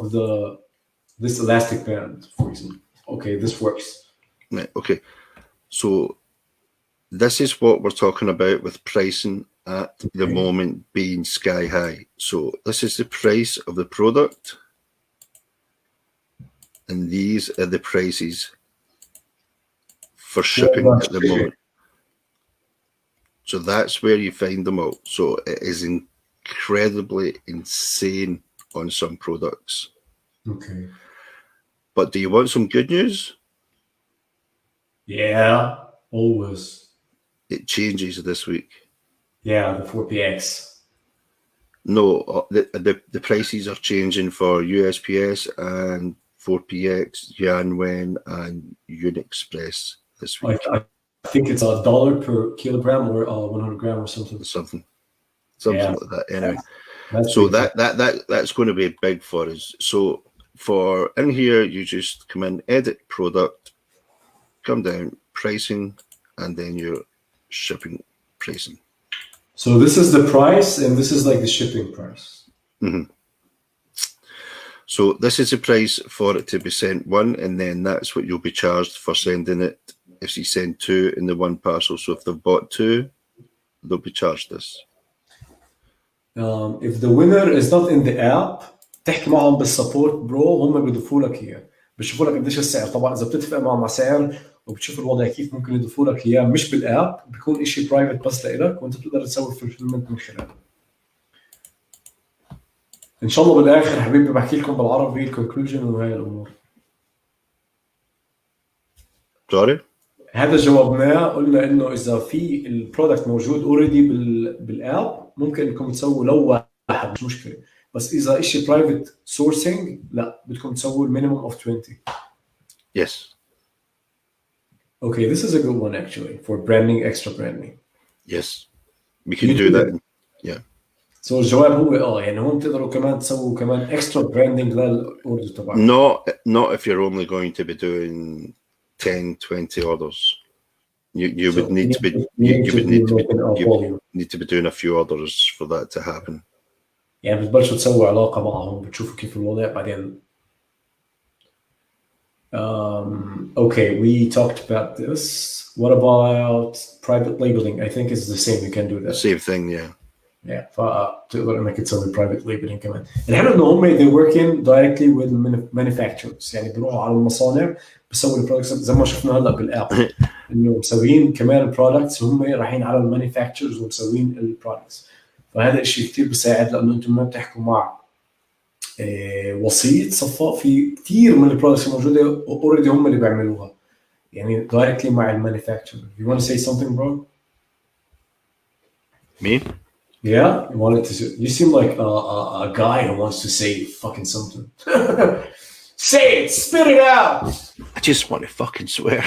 Speaker 1: this elastic band, for example. Okay, this works.
Speaker 2: Right, okay, so this is what we're talking about with pricing at the moment being sky high. So this is the price of the product, and these are the prices for shipping at the moment. So that's where you find them out. So it is incredibly insane on some products.
Speaker 1: Okay.
Speaker 2: But do you want some good news?
Speaker 1: Yeah, always.
Speaker 2: It changes this week.
Speaker 1: Yeah, the 4PX.
Speaker 2: No, the prices are changing for USPS and 4PX, Yanwen, and Unexpress this week.
Speaker 1: I think it's $1 per kilogram or 100 gram or something.
Speaker 2: Something
Speaker 1: Yeah.
Speaker 2: like that. Anyway,
Speaker 1: That's
Speaker 2: so that's going to be big for us. So for in here, you just come in, edit product, come down, pricing, and then your shipping pricing.
Speaker 1: So this is the price, and this is like the shipping price.
Speaker 2: Mm-hmm. So this is the price for it to be sent one, and then that's what you'll be charged for sending it if you send two in the one parcel. So if they've bought two, they'll be charged this.
Speaker 1: If the winner is not in the app, تحكي معهم بالسبورت برو، هم بيضيفوا لك اياه، بيشوفوا لك قديش السعر. طبعا اذا بتتفق معهم على سعر وبتشوف الوضع كيف ممكن يضيفوا لك اياه مش بالاب، بيكون شيء برايفت بس لإلك وانت بتقدر تسوي فولفيلمنت من خلاله. ان شاء الله بالاخر حبيبي بحكي لكم بالعربي الكونكلوجن وهي الامور.
Speaker 2: Sorry.
Speaker 1: هذا جاوبناه، قلنا انه اذا في البرودكت موجود اوريدي بالاب ممكن انكم تسووا لو واحد مش مشكله، بس اذا شيء برايفت سورسينج لا بدكم تسووا المينيمم اوف 20.
Speaker 2: Yes.
Speaker 1: Okay, this is a good one actually for branding, extra branding.
Speaker 2: Yes, we can do that. Yeah.
Speaker 1: So الجواب هو يعني هم تقدروا كمان تسووا كمان extra branding للاوردر تبعكم.
Speaker 2: Not if you're only going to be doing 10, 20 orders. You would need to be need to be doing a few orders for that to happen.
Speaker 1: يعني بتبلشوا تسووا علاقة معهم، بتشوفوا كيف الوضع بعدين. Okay, we talked about this. What about private labeling? I think it's the same. You can do that.
Speaker 2: The same thing, yeah.
Speaker 1: فتقدر انك تسوي برايفت ليبلينج كمان. الحلو ان هم they working directly with manufacturers، يعني بيروحوا على المصانع بيسووا البرودكتس زي ما شفنا هلا بالاب انه مسويين كمان البرودكتس، هم رايحين على المانيفاكتشرز ومسويين البرودكتس. فهذا الشيء كثير بيساعد، لانه انتم ما بتحكوا مع وسيط صفاء، في كثير من البرودكتس الموجوده اوريدي هم اللي بيعملوها، يعني directly مع المانيفاكتشر. You want to say something, bro?
Speaker 2: Me?
Speaker 1: Yeah, you wanted to. You seem like a guy who wants to say fucking something. Say it, spit it out.
Speaker 2: I just want to fucking swear.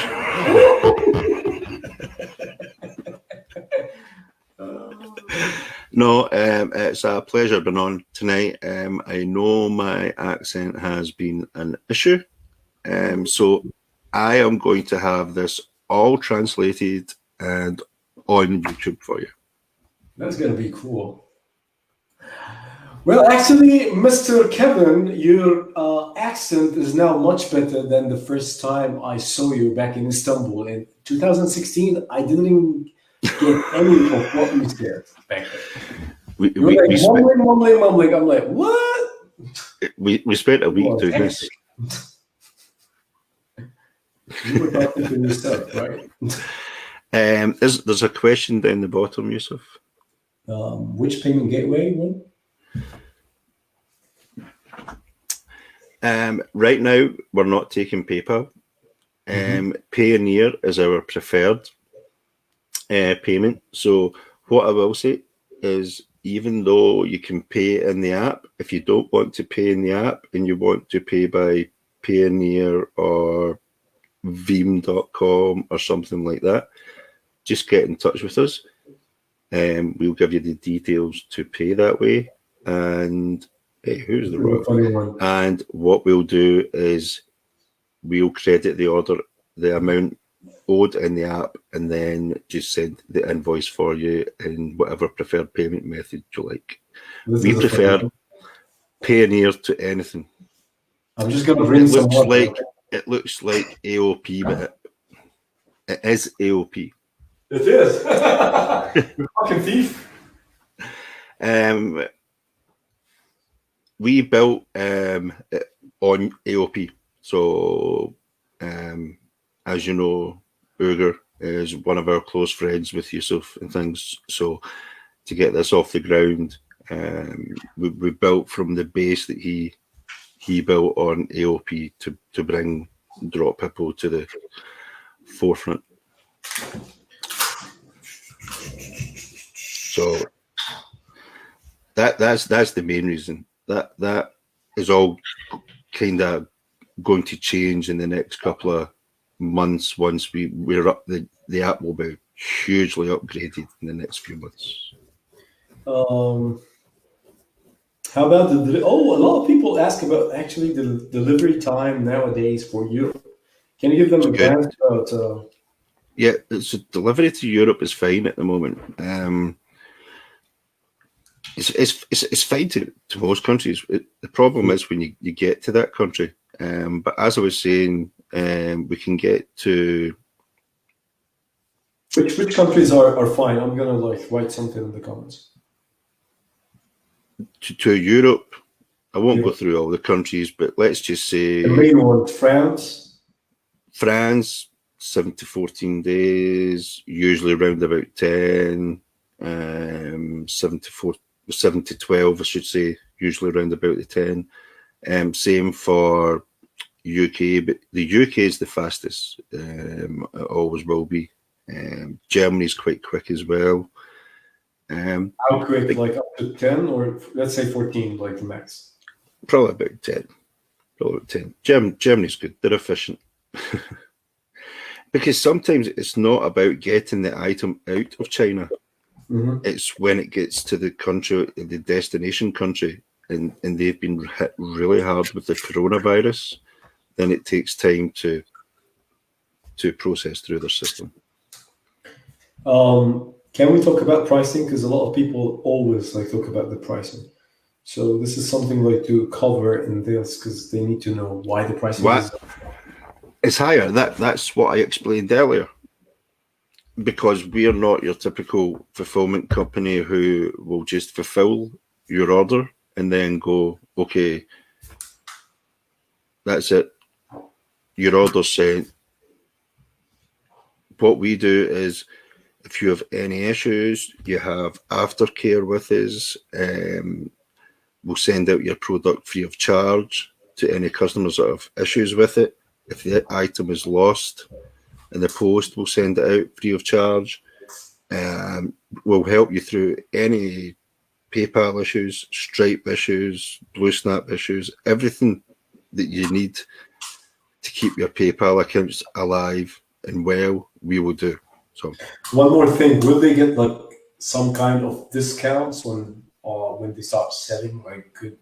Speaker 2: No, it's a pleasure being on tonight. I know my accent has been an issue, so I am going to have this all translated and on YouTube for you.
Speaker 1: That's gonna be cool. Well, actually, Mr. Kevin, your accent is now much better than the first time I saw you back in Istanbul in 2016. I didn't even get any of what you said back then. You were like mumbling. I'm like, what?
Speaker 2: We spent a week doing this.
Speaker 1: You were talking to yourself, right?
Speaker 2: There's a question down the bottom, Yousef.
Speaker 1: Which payment gateway one?
Speaker 2: Right now, we're not taking PayPal. Payoneer is our preferred payment. So what I will say is, even though you can pay in the app, if you don't want to pay in the app and you want to pay by Payoneer or Veeam.com or something like that, just get in touch with us. We'll give you the details to pay that way. And hey, who's the rock? And what we'll do is we'll credit the order, the amount owed in the app, and then just send the invoice for you in whatever preferred payment method you like. We prefer Payoneer to anything.
Speaker 1: I'm just going to bring some water.
Speaker 2: It looks like AOP, but it is AOP.
Speaker 1: It is. You fucking thief.
Speaker 2: We built on AOP. So, as you know, Uger is one of our close friends with Yousef and things. So, to get this off the ground, we built from the base that he built on AOP to bring drophippo to the forefront. So that's the main reason. That is all kind of going to change in the next couple of months. Once we're up, the app will be hugely upgraded in the next few months.
Speaker 1: How about a lot of people ask about actually the delivery time nowadays for Europe. Can you give them a glance about?
Speaker 2: Yeah, so delivery to Europe is fine at the moment. It's fine to most countries. The problem is when you get to that country. But as I was saying, we can get to
Speaker 1: which countries are fine. I'm gonna write something in the comments.
Speaker 2: To Europe, I won't go through all the countries, but let's just say
Speaker 1: the main one,
Speaker 2: France, 7 to 14 days, usually around about 10, 7 to 12, I should say, usually around about the 10. Same for UK, but the UK is the fastest. It always will be. Germany's quite quick as well.
Speaker 1: How quick? Like up to 10, or let's say 14, like the max?
Speaker 2: Probably about 10. Probably about 10. Germany's good. They're efficient. Because sometimes it's not about getting the item out of China. It's when it gets to the country, the destination country, and they've been hit really hard with the coronavirus, then it takes time to process through their system.
Speaker 1: Can we talk about pricing? Because a lot of people always talk about the pricing. So this is something to cover in this, because they need to know why the pricing is
Speaker 2: higher. That's what I explained earlier. because we're not your typical fulfillment company who will just fulfill your order and then go, okay, that's it. Your order's sent. What we do is, if you have any issues, you have aftercare with us. We'll send out your product free of charge to any customers that have issues with it. If the item is lost in the post, we'll send it out free of charge. We'll help you through any PayPal issues, Stripe issues, Blue Snap issues, everything that you need to keep your PayPal accounts alive and well, we will do. So,
Speaker 1: one more thing, will they get like some kind of discounts when they start selling like good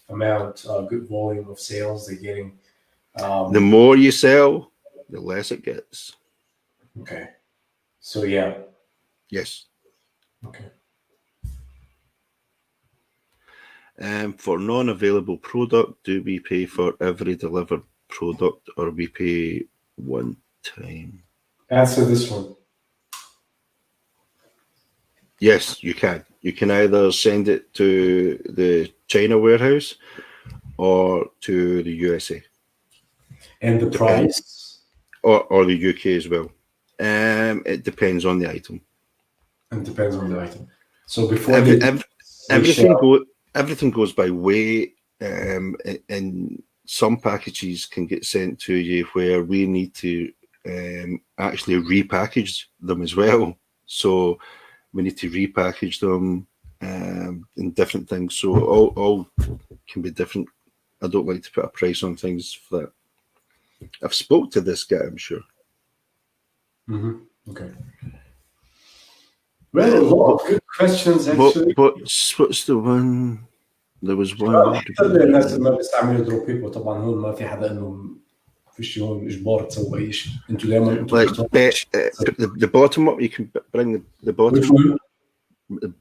Speaker 1: amount, good volume of sales? They're getting.
Speaker 2: The more you sell, the less it gets.
Speaker 1: Okay. So yeah.
Speaker 2: Yes.
Speaker 1: Okay.
Speaker 2: For non-available product, do we pay for every delivered product or we pay one time?
Speaker 1: Answer this one.
Speaker 2: Yes, you can. You can either send it to the China warehouse or to the USA.
Speaker 1: And the price?
Speaker 2: Or the UK as well. It depends on the item.
Speaker 1: It depends on the item. So before
Speaker 2: everything goes by weight, and some packages can get sent to you where we need to actually repackage them as well. So we need to repackage them and different things. So all can be different. I don't like to put a price on things for that. I've spoke to this guy, I'm sure.
Speaker 1: Mm-hmm. Okay. Well, a lot of good questions actually.
Speaker 2: What's the one? There was one.
Speaker 1: الناس اللي ما بيستعملوا دروبيبو طبعا هون ما في حدا انه فيش هون اجبار تسوي اي شيء. انتوا دائما
Speaker 2: the bottom up. You can bring the bottom.
Speaker 1: Which one?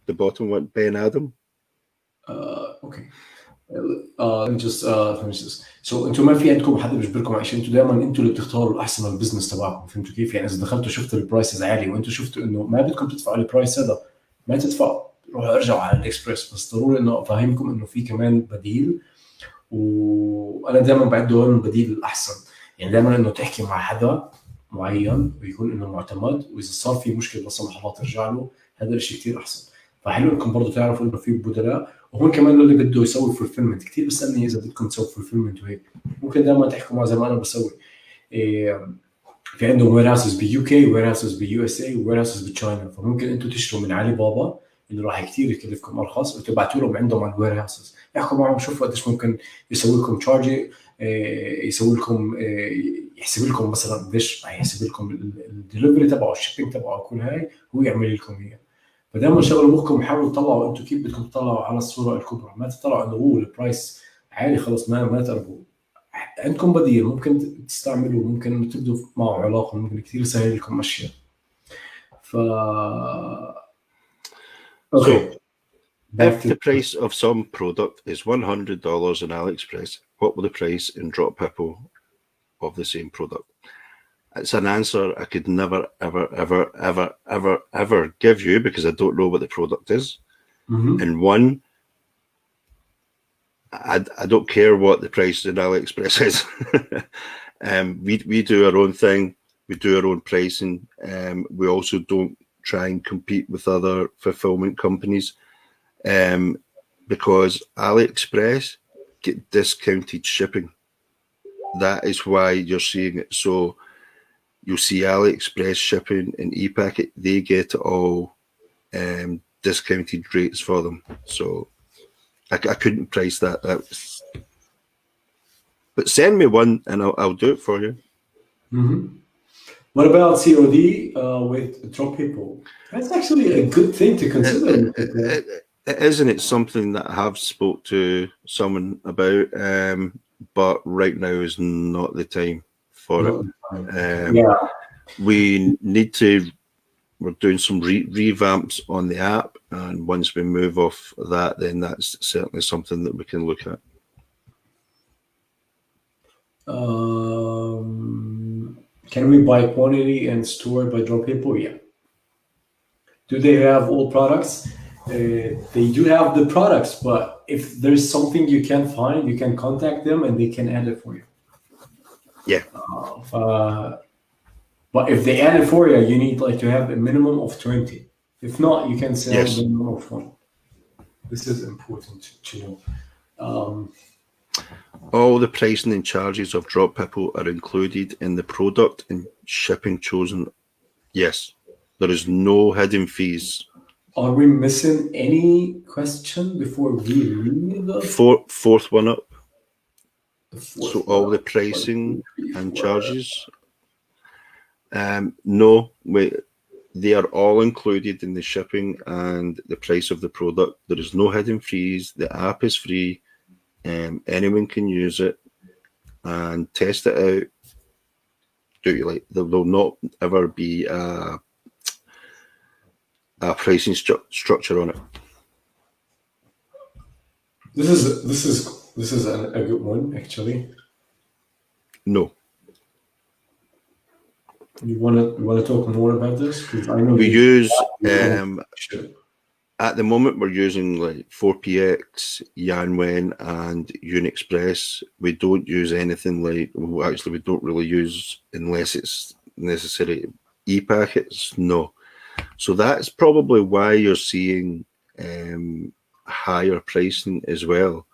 Speaker 2: The bottom one, Ben Adam.
Speaker 1: Okay. Let me just finish this. So انتوا ما في عندكم حدا بيجبركم على شيء، انتوا دائما انتوا اللي بتختاروا الاحسن للبزنس تبعكم. فهمتوا كيف؟ يعني اذا دخلتوا شفتوا البرايسز عالي وانتوا شفتوا انه ما بدكم تدفعوا البرايس هذا، ما تدفعوا، روحوا ارجعوا على الاكسبريس. بس ضروري انه افهمكم انه في كمان بديل، وانا دائما بعده هون البديل الاحسن. يعني دائما انه تحكي مع حدا معين ويكون انه معتمد، واذا صار في مشكله لا سمح الله ترجع له، هذا الشيء كثير احسن. فحلو انكم برضه تعرفوا انه في بدلاء. وهون كمان اللي بده يسوي فولفيلمنت كثير بيسالني اذا بدكم تسوي فولفيلمنت وهيك، ممكن دائما تحكوا معه زي ما انا بسوي. في عندهم ويرهاوسز بيو كي، ويرهاوسز بيو اس اي، ويرهاوسز بتشاينا. فممكن انتم تشتروا من علي بابا اللي راح كثير يكلفكم ارخص، وتبعتوا لهم عندهم على الويرهاوسز يحكوا معهم شوفوا قديش ممكن يسوي لكم تشارج، يسوي لكم يحسب لكم مثلا قديش يحسب لكم الدليفري تبعه، الشيبينج تبعه، كل هاي هو يعمل لكم اياه. فدائما شغلوا مخكم وحاولوا تطلعوا انتم كيف بدكم تطلعوا على الصوره الكبرى، ما تطلعوا انه هو البرايس عالي خلص ما تقربوا. عندكم بديل ممكن تستعملوا، ممكن تبدوا معه علاقه، ممكن كثير يسهل لكم اشياء. ف
Speaker 2: Okay. If the price of some product is $100 on AliExpress, what will the price in drophippo of the same product? It's an answer I could never, ever give you because I don't know what the product is.
Speaker 1: Mm-hmm.
Speaker 2: And one, I don't care what the price in AliExpress is. We do our own thing. We do our own pricing. We also don't try and compete with other fulfillment companies because AliExpress get discounted shipping. That is why you're seeing it. So you'll see AliExpress shipping and ePacket, they get all discounted rates for them. So I couldn't price that. But send me one and I'll do it for you.
Speaker 1: Mm-hmm. What about COD with drophippo? That's actually a good thing to consider.
Speaker 2: Isn't it something that I have spoke to someone about, but right now is not the time for it.
Speaker 1: Yeah.
Speaker 2: We need to. We're doing some revamps on the app, and once we move off that, then that's certainly something that we can look at.
Speaker 1: Can we buy quantity and store by drophippo? Yeah, Do they have all products? They do have the products, but if there's something you can't find, you can contact them and they can add it for you.
Speaker 2: Yeah.
Speaker 1: But if they add it for you, you need like to have a minimum of 20. If not, you can sell
Speaker 2: Yes.
Speaker 1: the minimum of 1. This is important to know.
Speaker 2: All the pricing and charges of drophippo are included in the product and shipping chosen. Yes. There is no hidden fees.
Speaker 1: Are we missing any question before we read the
Speaker 2: Fourth one up.
Speaker 1: fourth
Speaker 2: So all
Speaker 1: one?
Speaker 2: the pricing and charges. No, they are all included in the shipping and the price of the product. There is no hidden fees. The app is free. Anyone can use it and test it out. Do you like? There will not ever be a pricing structure on it.
Speaker 1: This is a good one, actually.
Speaker 2: No.
Speaker 1: You want to talk more about this? Because I know
Speaker 2: we use at the moment we're using like 4PX, Yanwen, and Unexpress. We don't use anything like. Well, actually, we don't really use unless it's necessary e-packets. No. So that's probably why you're seeing higher pricing as well,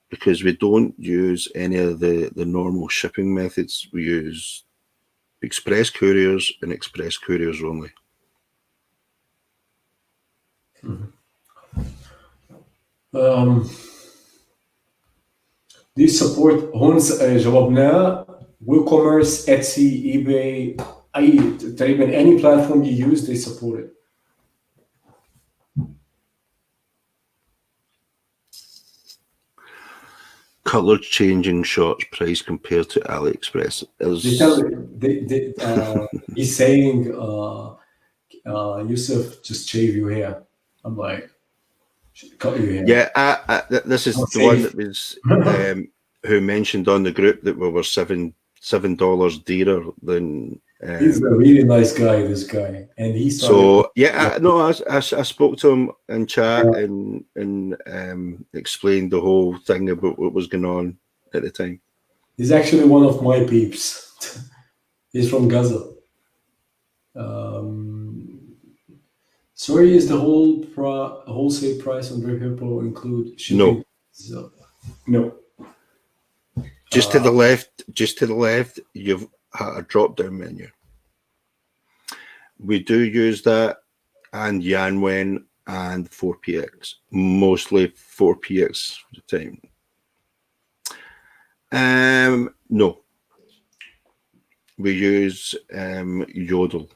Speaker 2: because we don't use any of the normal shipping methods. We use express couriers and express couriers only.
Speaker 1: Do you support هون جاوبناه WooCommerce, Etsy, eBay, تقريبا any platform you use they support it.
Speaker 2: Color changing shorts price compared to AliExpress.
Speaker 1: He's saying yousef, just shave your hair. I'm like, cut your hair.
Speaker 2: Yeah, this is the one that was who mentioned on the group that we were $7 dearer than.
Speaker 1: He's a really nice guy, this guy, and he started.
Speaker 2: So yeah, I spoke to him in chat and explained the whole thing about what was going on at the time.
Speaker 1: He's actually one of my peeps. He's from Gaza. Sorry, is the wholesale price on drophippo include shipping? No.
Speaker 2: Just to the left, you've a drop-down menu. We do use that and Yanwen and 4PX, mostly 4PX for the time. No, we use Yodel.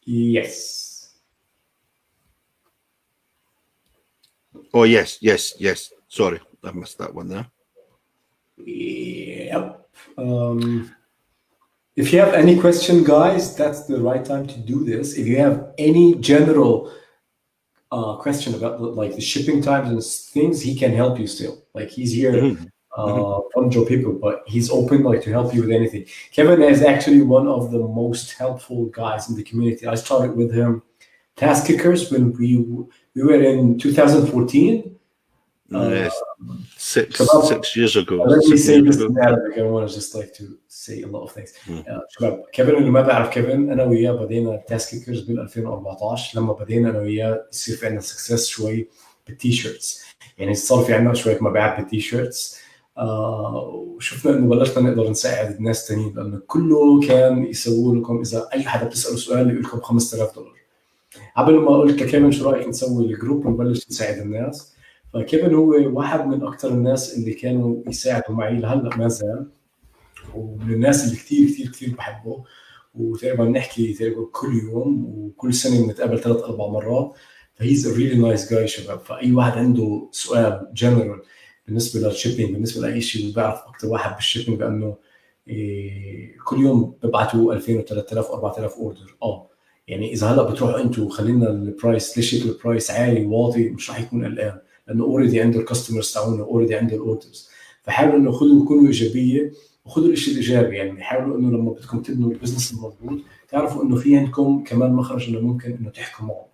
Speaker 1: Yes.
Speaker 2: Oh yes. Sorry, I missed that one there.
Speaker 1: Yep. If you have any question, guys, that's the right time to do this. If you have any general question about like the shipping times and things, he can help you still. Like he's here from drophippo, but he's open like to help you with anything. Kevin is actually one of the most helpful guys in the community. I started with him task kickers when we were in 2014.
Speaker 2: Yes. Six years ago.
Speaker 1: Let me say this in Arabic. I want to just like to say a lot of things. شباب كيفن اللي ما بعرف كيفن انا وياه بدينا تاسك كيكرز بال 2014 لما بدينا انا وياه يصير في عندنا سكسس شوي بالتيشيرتس، يعني صار في عندنا شويه مبيعات بالتيشيرتس. وشفنا انه بلشنا نقدر نساعد الناس تانيين لانه كله كان يسووا لكم اذا اي حدا بتساله سؤال يقول لكم $5000. قبل ما قلت لكيفن شو رايك نسوي الجروب ونبلش نساعد الناس، فكيفن هو واحد من اكثر الناس اللي كانوا يساعدوا معي لهلا ما زال، ومن الناس اللي كثير بحبه، وتقريبا بنحكي تقريبا كل يوم وكل سنه بنتقابل 3-4 مرات. فهيز ا ريلي نايس جاي شباب. فاي واحد عنده سؤال جنرال بالنسبه للشيبينج، بالنسبه لاي شيء، بعرف اكثر واحد بالشيبينج لانه كل يوم ببعثوا 2000 و3000 و4000 اوردر. يعني اذا هلا بتروحوا انتم خلينا البرايس، ليش البرايس عالي واطي، مش راح يكون قلقان لانه اوريدي عنده الكاستمرز تاعونه، اوريدي عنده الاوردرز. فحاولوا انه كونوا ايجابيه وخذوا الشيء الايجابي. يعني حاولوا انه لما بدكم تبنوا البزنس المضبوط تعرفوا انه في عندكم كمان مخرج انه ممكن انه تحكوا معه.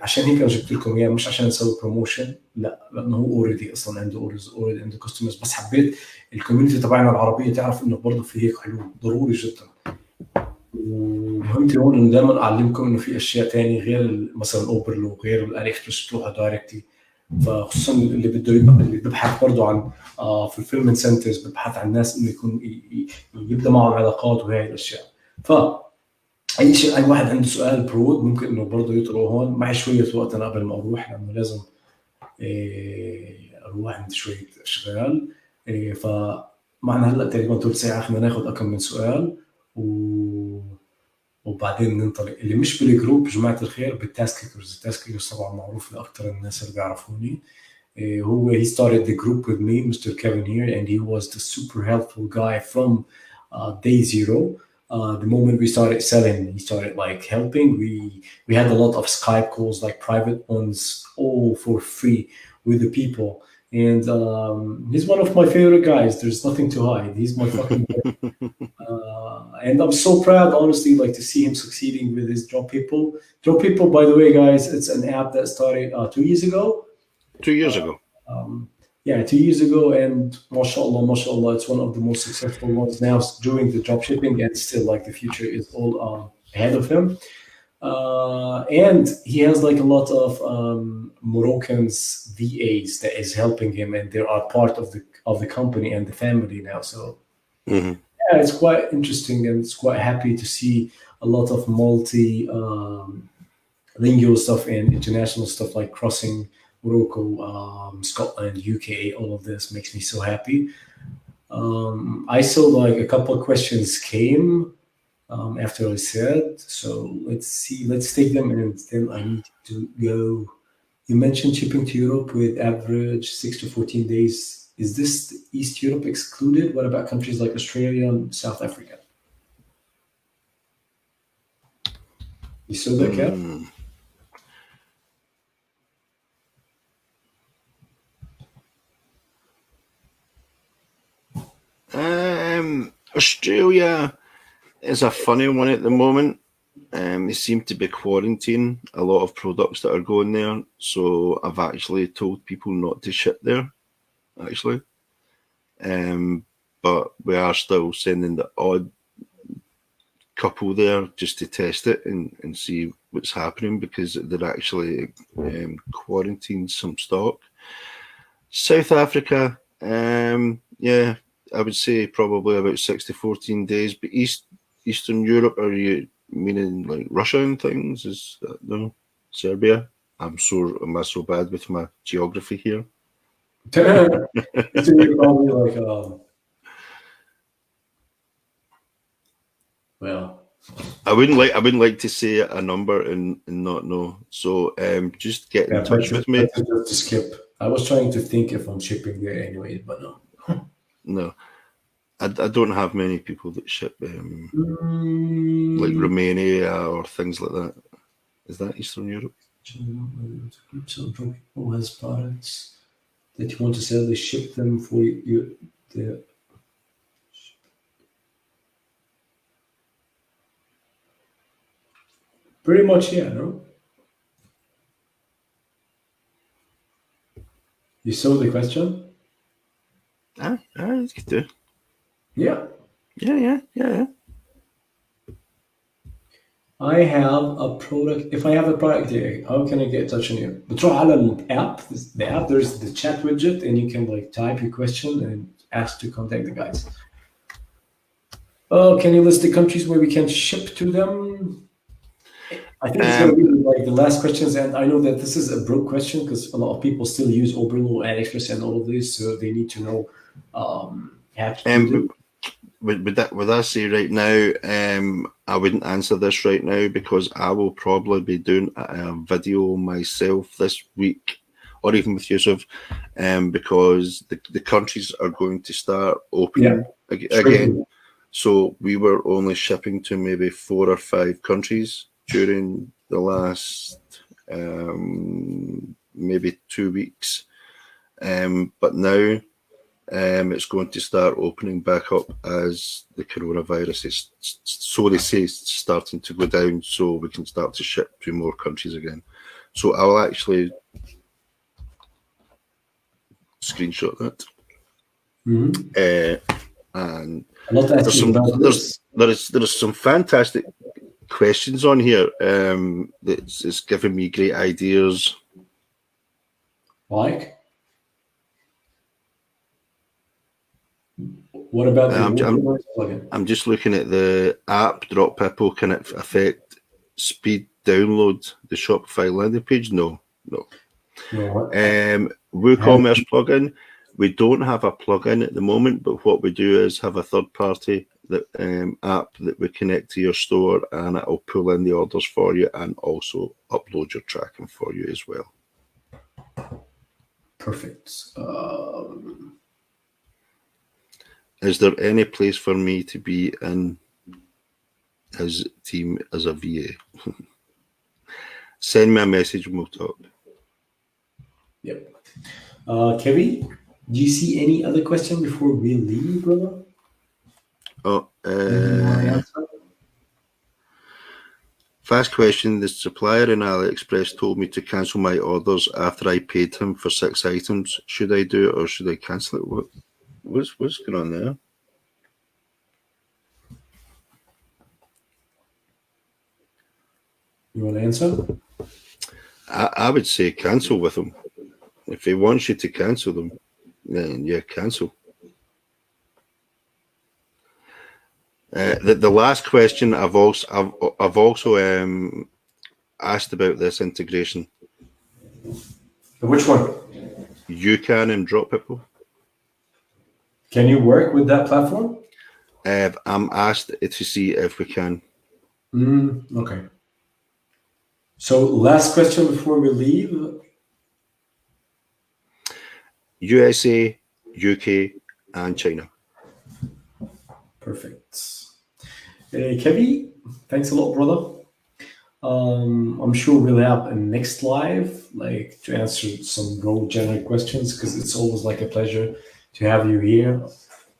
Speaker 1: عشان هيك انا جبت لكم اياه، مش عشان نسوي بروموشن، لا، لانه هو اوريدي اصلا عنده اوريدي عنده كاستمرز، بس حبيت الكوميونتي تبعنا العربيه تعرف انه برضه في هيك حلول ضروري جدا. ومهمتي هون انه دائما اعلمكم انه في اشياء ثانيه غير مثلا اوبرلو، غير الالي اكسبرس بتروحوا دايركتلي. فخصوصا اللي بده اللي ببحث برضه عن فولفيلمنت سنترز، ببحث عن ناس انه يكون يبدا معهم علاقات وهي الاشياء. ف اي شيء، اي واحد عنده سؤال برود ممكن انه برضه يطرحه هون. معي شويه وقت انا قبل ما اروح، لانه لازم اروح عندي شويه اشغال. فمعنا هلا تقريبا ثلث ساعه، خلينا ناخذ اكم من سؤال وبعدين ننطلق. اللي مش بالجروب جماعه الخير بالتاسك كيكرز. التاسك كيكرز طبعا معروف لاكثر الناس اللي بيعرفوني. هو he started the group with me, Mr. Kevin here, and he was the super helpful guy from day zero. The moment we started selling, he started like helping. We had a lot of Skype calls, like private ones, all for free with the people. And he's one of my favorite guys. There's nothing to hide. He's my fucking and I'm so proud, honestly, like to see him succeeding with his drophippo. Drophippo, by the way, guys, it's an app that started 2 years ago.
Speaker 2: 2 years ago.
Speaker 1: Yeah, 2 years ago, and mashallah, it's one of the most successful ones now doing the dropshipping, and still like the future is all ahead of him. And he has like a lot of Moroccans VAs that is helping him, and they are part of the company and the family now. So yeah, it's quite interesting, and it's quite happy to see a lot of lingual stuff and international stuff like crossing Morocco, Scotland, UK. All of this makes me so happy. I saw like a couple of questions came after I said, so let's take them, and then I need to go. You mentioned shipping to Europe with average 6 to 14 days. Is this East Europe excluded? What about countries like Australia and South Africa? You saw that, Kev?
Speaker 2: Australia is a funny one at the moment. They seem to be quarantining a lot of products that are going there. So I've actually told people not to ship there, actually. But we are still sending the odd couple there just to test it and see what's happening, because they're actually quarantining some stock. South Africa, yeah, I would say probably about 6 to 14 days. But Eastern Europe, are you meaning like Russia and things? Is that no? Serbia? Am I so bad with my geography here?
Speaker 1: Probably like well,
Speaker 2: I wouldn't like to say a number and not know. So just get in touch with me.
Speaker 1: Just to skip. I was trying to think if I'm shipping there anyway, but no.
Speaker 2: No, I don't have many people that ship like Romania or things like that. Is that Eastern Europe?
Speaker 1: So people has products that you want to sell, they ship them for you. Pretty much, yeah, no? You saw the question?
Speaker 2: You could do.
Speaker 1: Yeah.
Speaker 2: Yeah.
Speaker 1: I have a product. If I have a product here, how can I get in touch on you? بتروح على الأب. The app, there's the chat widget, and you can like type your question and ask to contact the guys. Can you list the countries where we can ship to them? I think it's going to be like the last questions, and I know that this is a broke question because a lot of people still use Oberlo, AliExpress, and all of this, so they need to know how to do it.
Speaker 2: Would I say right now, I wouldn't answer this right now, because I will probably be doing a video myself this week, or even with yousef, because the countries are going to start opening again. So we were only shipping to maybe 4 or 5 countries during the last maybe 2 weeks. But now It's going to start opening back up as the coronavirus is, so they say, starting to go down, so we can start to ship to more countries again. So I'll actually screenshot that. And there's some fantastic questions on here. It's giving me great ideas.
Speaker 1: Like? What about
Speaker 2: I'm just looking at the app drophippo. Can it affect speed download the Shopify landing page? No. WooCommerce plugin. We don't have a plugin at the moment, but what we do is have a third-party app that we connect to your store, and it will pull in the orders for you and also upload your tracking for you as well.
Speaker 1: Perfect.
Speaker 2: Is there any place for me to be in his team as a VA? Send me a message and we'll talk.
Speaker 1: Yep. Kevin, do you see any other question before we leave, brother?
Speaker 2: Fast question. The supplier in AliExpress told me to cancel my orders after I paid him for 6 items. Should I do it or should I cancel it? What's going on there?
Speaker 1: You want to answer?
Speaker 2: I would say cancel with him. If he wants you to cancel them, then yeah, cancel. The last question I've also asked about this integration.
Speaker 1: Which one?
Speaker 2: UCAN and drophippo.
Speaker 1: Can you work with that platform?
Speaker 2: I'm asked to see if we can.
Speaker 1: Okay. So last question before we leave.
Speaker 2: USA, UK, and China.
Speaker 1: Perfect. Kevin, thanks a lot, brother. I'm sure we'll have a next live, like to answer some real general questions, because it's always like a pleasure to have you here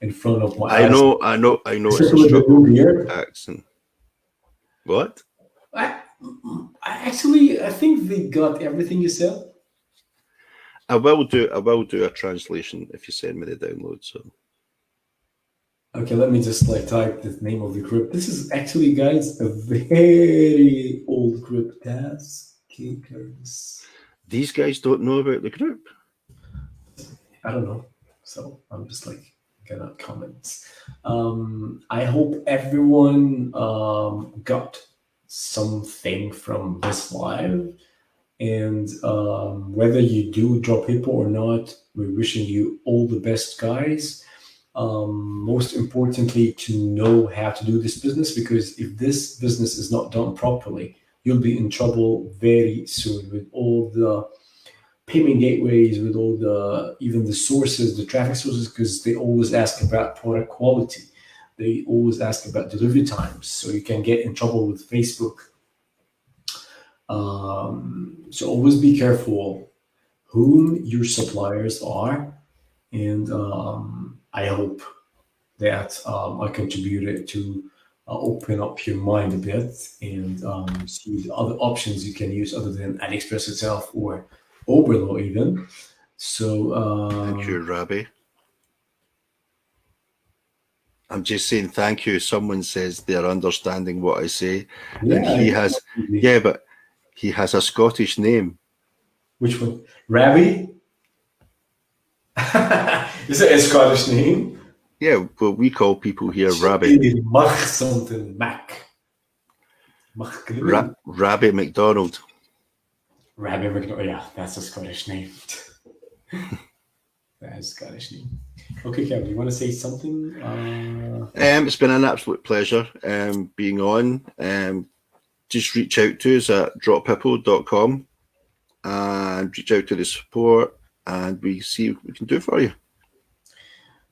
Speaker 1: in front of my eyes.
Speaker 2: I know. It's a struggle here. Accent. What?
Speaker 1: I think they got everything you said.
Speaker 2: I will do a translation if you send me the download. So.
Speaker 1: Okay, let me just type the name of the group. This is actually, guys, a very old group. Task Kickers.
Speaker 2: These guys don't know about the group.
Speaker 1: I don't know. So I'm just gonna comment. I hope everyone got something from this live. And whether you do drophippo or not, we're wishing you all the best, guys. Most importantly, to know how to do this business, because if this business is not done properly, you'll be in trouble very soon with all the payment gateways, with all even the sources, the traffic sources, because they always ask about product quality. They always ask about delivery times, so you can get in trouble with Facebook. So always be careful whom your suppliers are, and I hope that I contributed to open up your mind a bit and see the other options you can use other than AliExpress itself or Oberlo even. So
Speaker 2: thank you, Rabbi. I'm just saying thank you. Someone says they're understanding what I say, and he has, but he has a Scottish name.
Speaker 1: Which one? Rabbi? Is it a Scottish name?
Speaker 2: Yeah, well, we call people here Rabbi.
Speaker 1: Something Mac.
Speaker 2: Rabbi McDonald.
Speaker 1: Rabbi McDonald. Yeah, that's a Scottish name. That's a Scottish name. Okay, Kevin, you want to say something?
Speaker 2: It's been an absolute pleasure being on. Just reach out to us at drophippo.com and reach out to the support, and we see what we can do for you.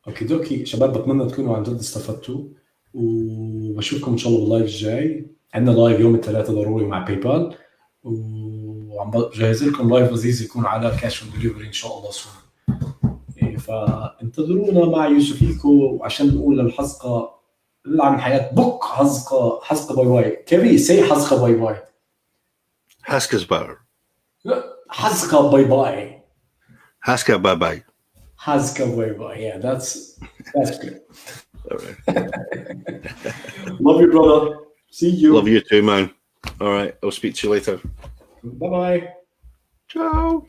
Speaker 1: اوكي دوكي شباب، بتمنى تكونوا عن جد استفدتوا، وبشوفكم ان شاء الله باللايف الجاي. عندنا لايف يوم الثلاثاء ضروري مع باي بال، وعم بجهز لكم لايف لذيذ يكون على كاش اون ديليفري ان شاء الله سون. فانتظرونا مع يوسفيكو عشان نقول للحزقة اللي عن حياة بوك حزقة باي باي. كيفي سي حزقة باي باي.
Speaker 2: Haska's better.
Speaker 1: حزقة باي باي.
Speaker 2: Haska bye bye.
Speaker 1: حزقة باي باي. Yeah, that's good.
Speaker 2: All right.
Speaker 1: Love you, brother. See you.
Speaker 2: Love you too, man. All right. I'll speak to you later.
Speaker 1: Bye bye.
Speaker 2: Ciao.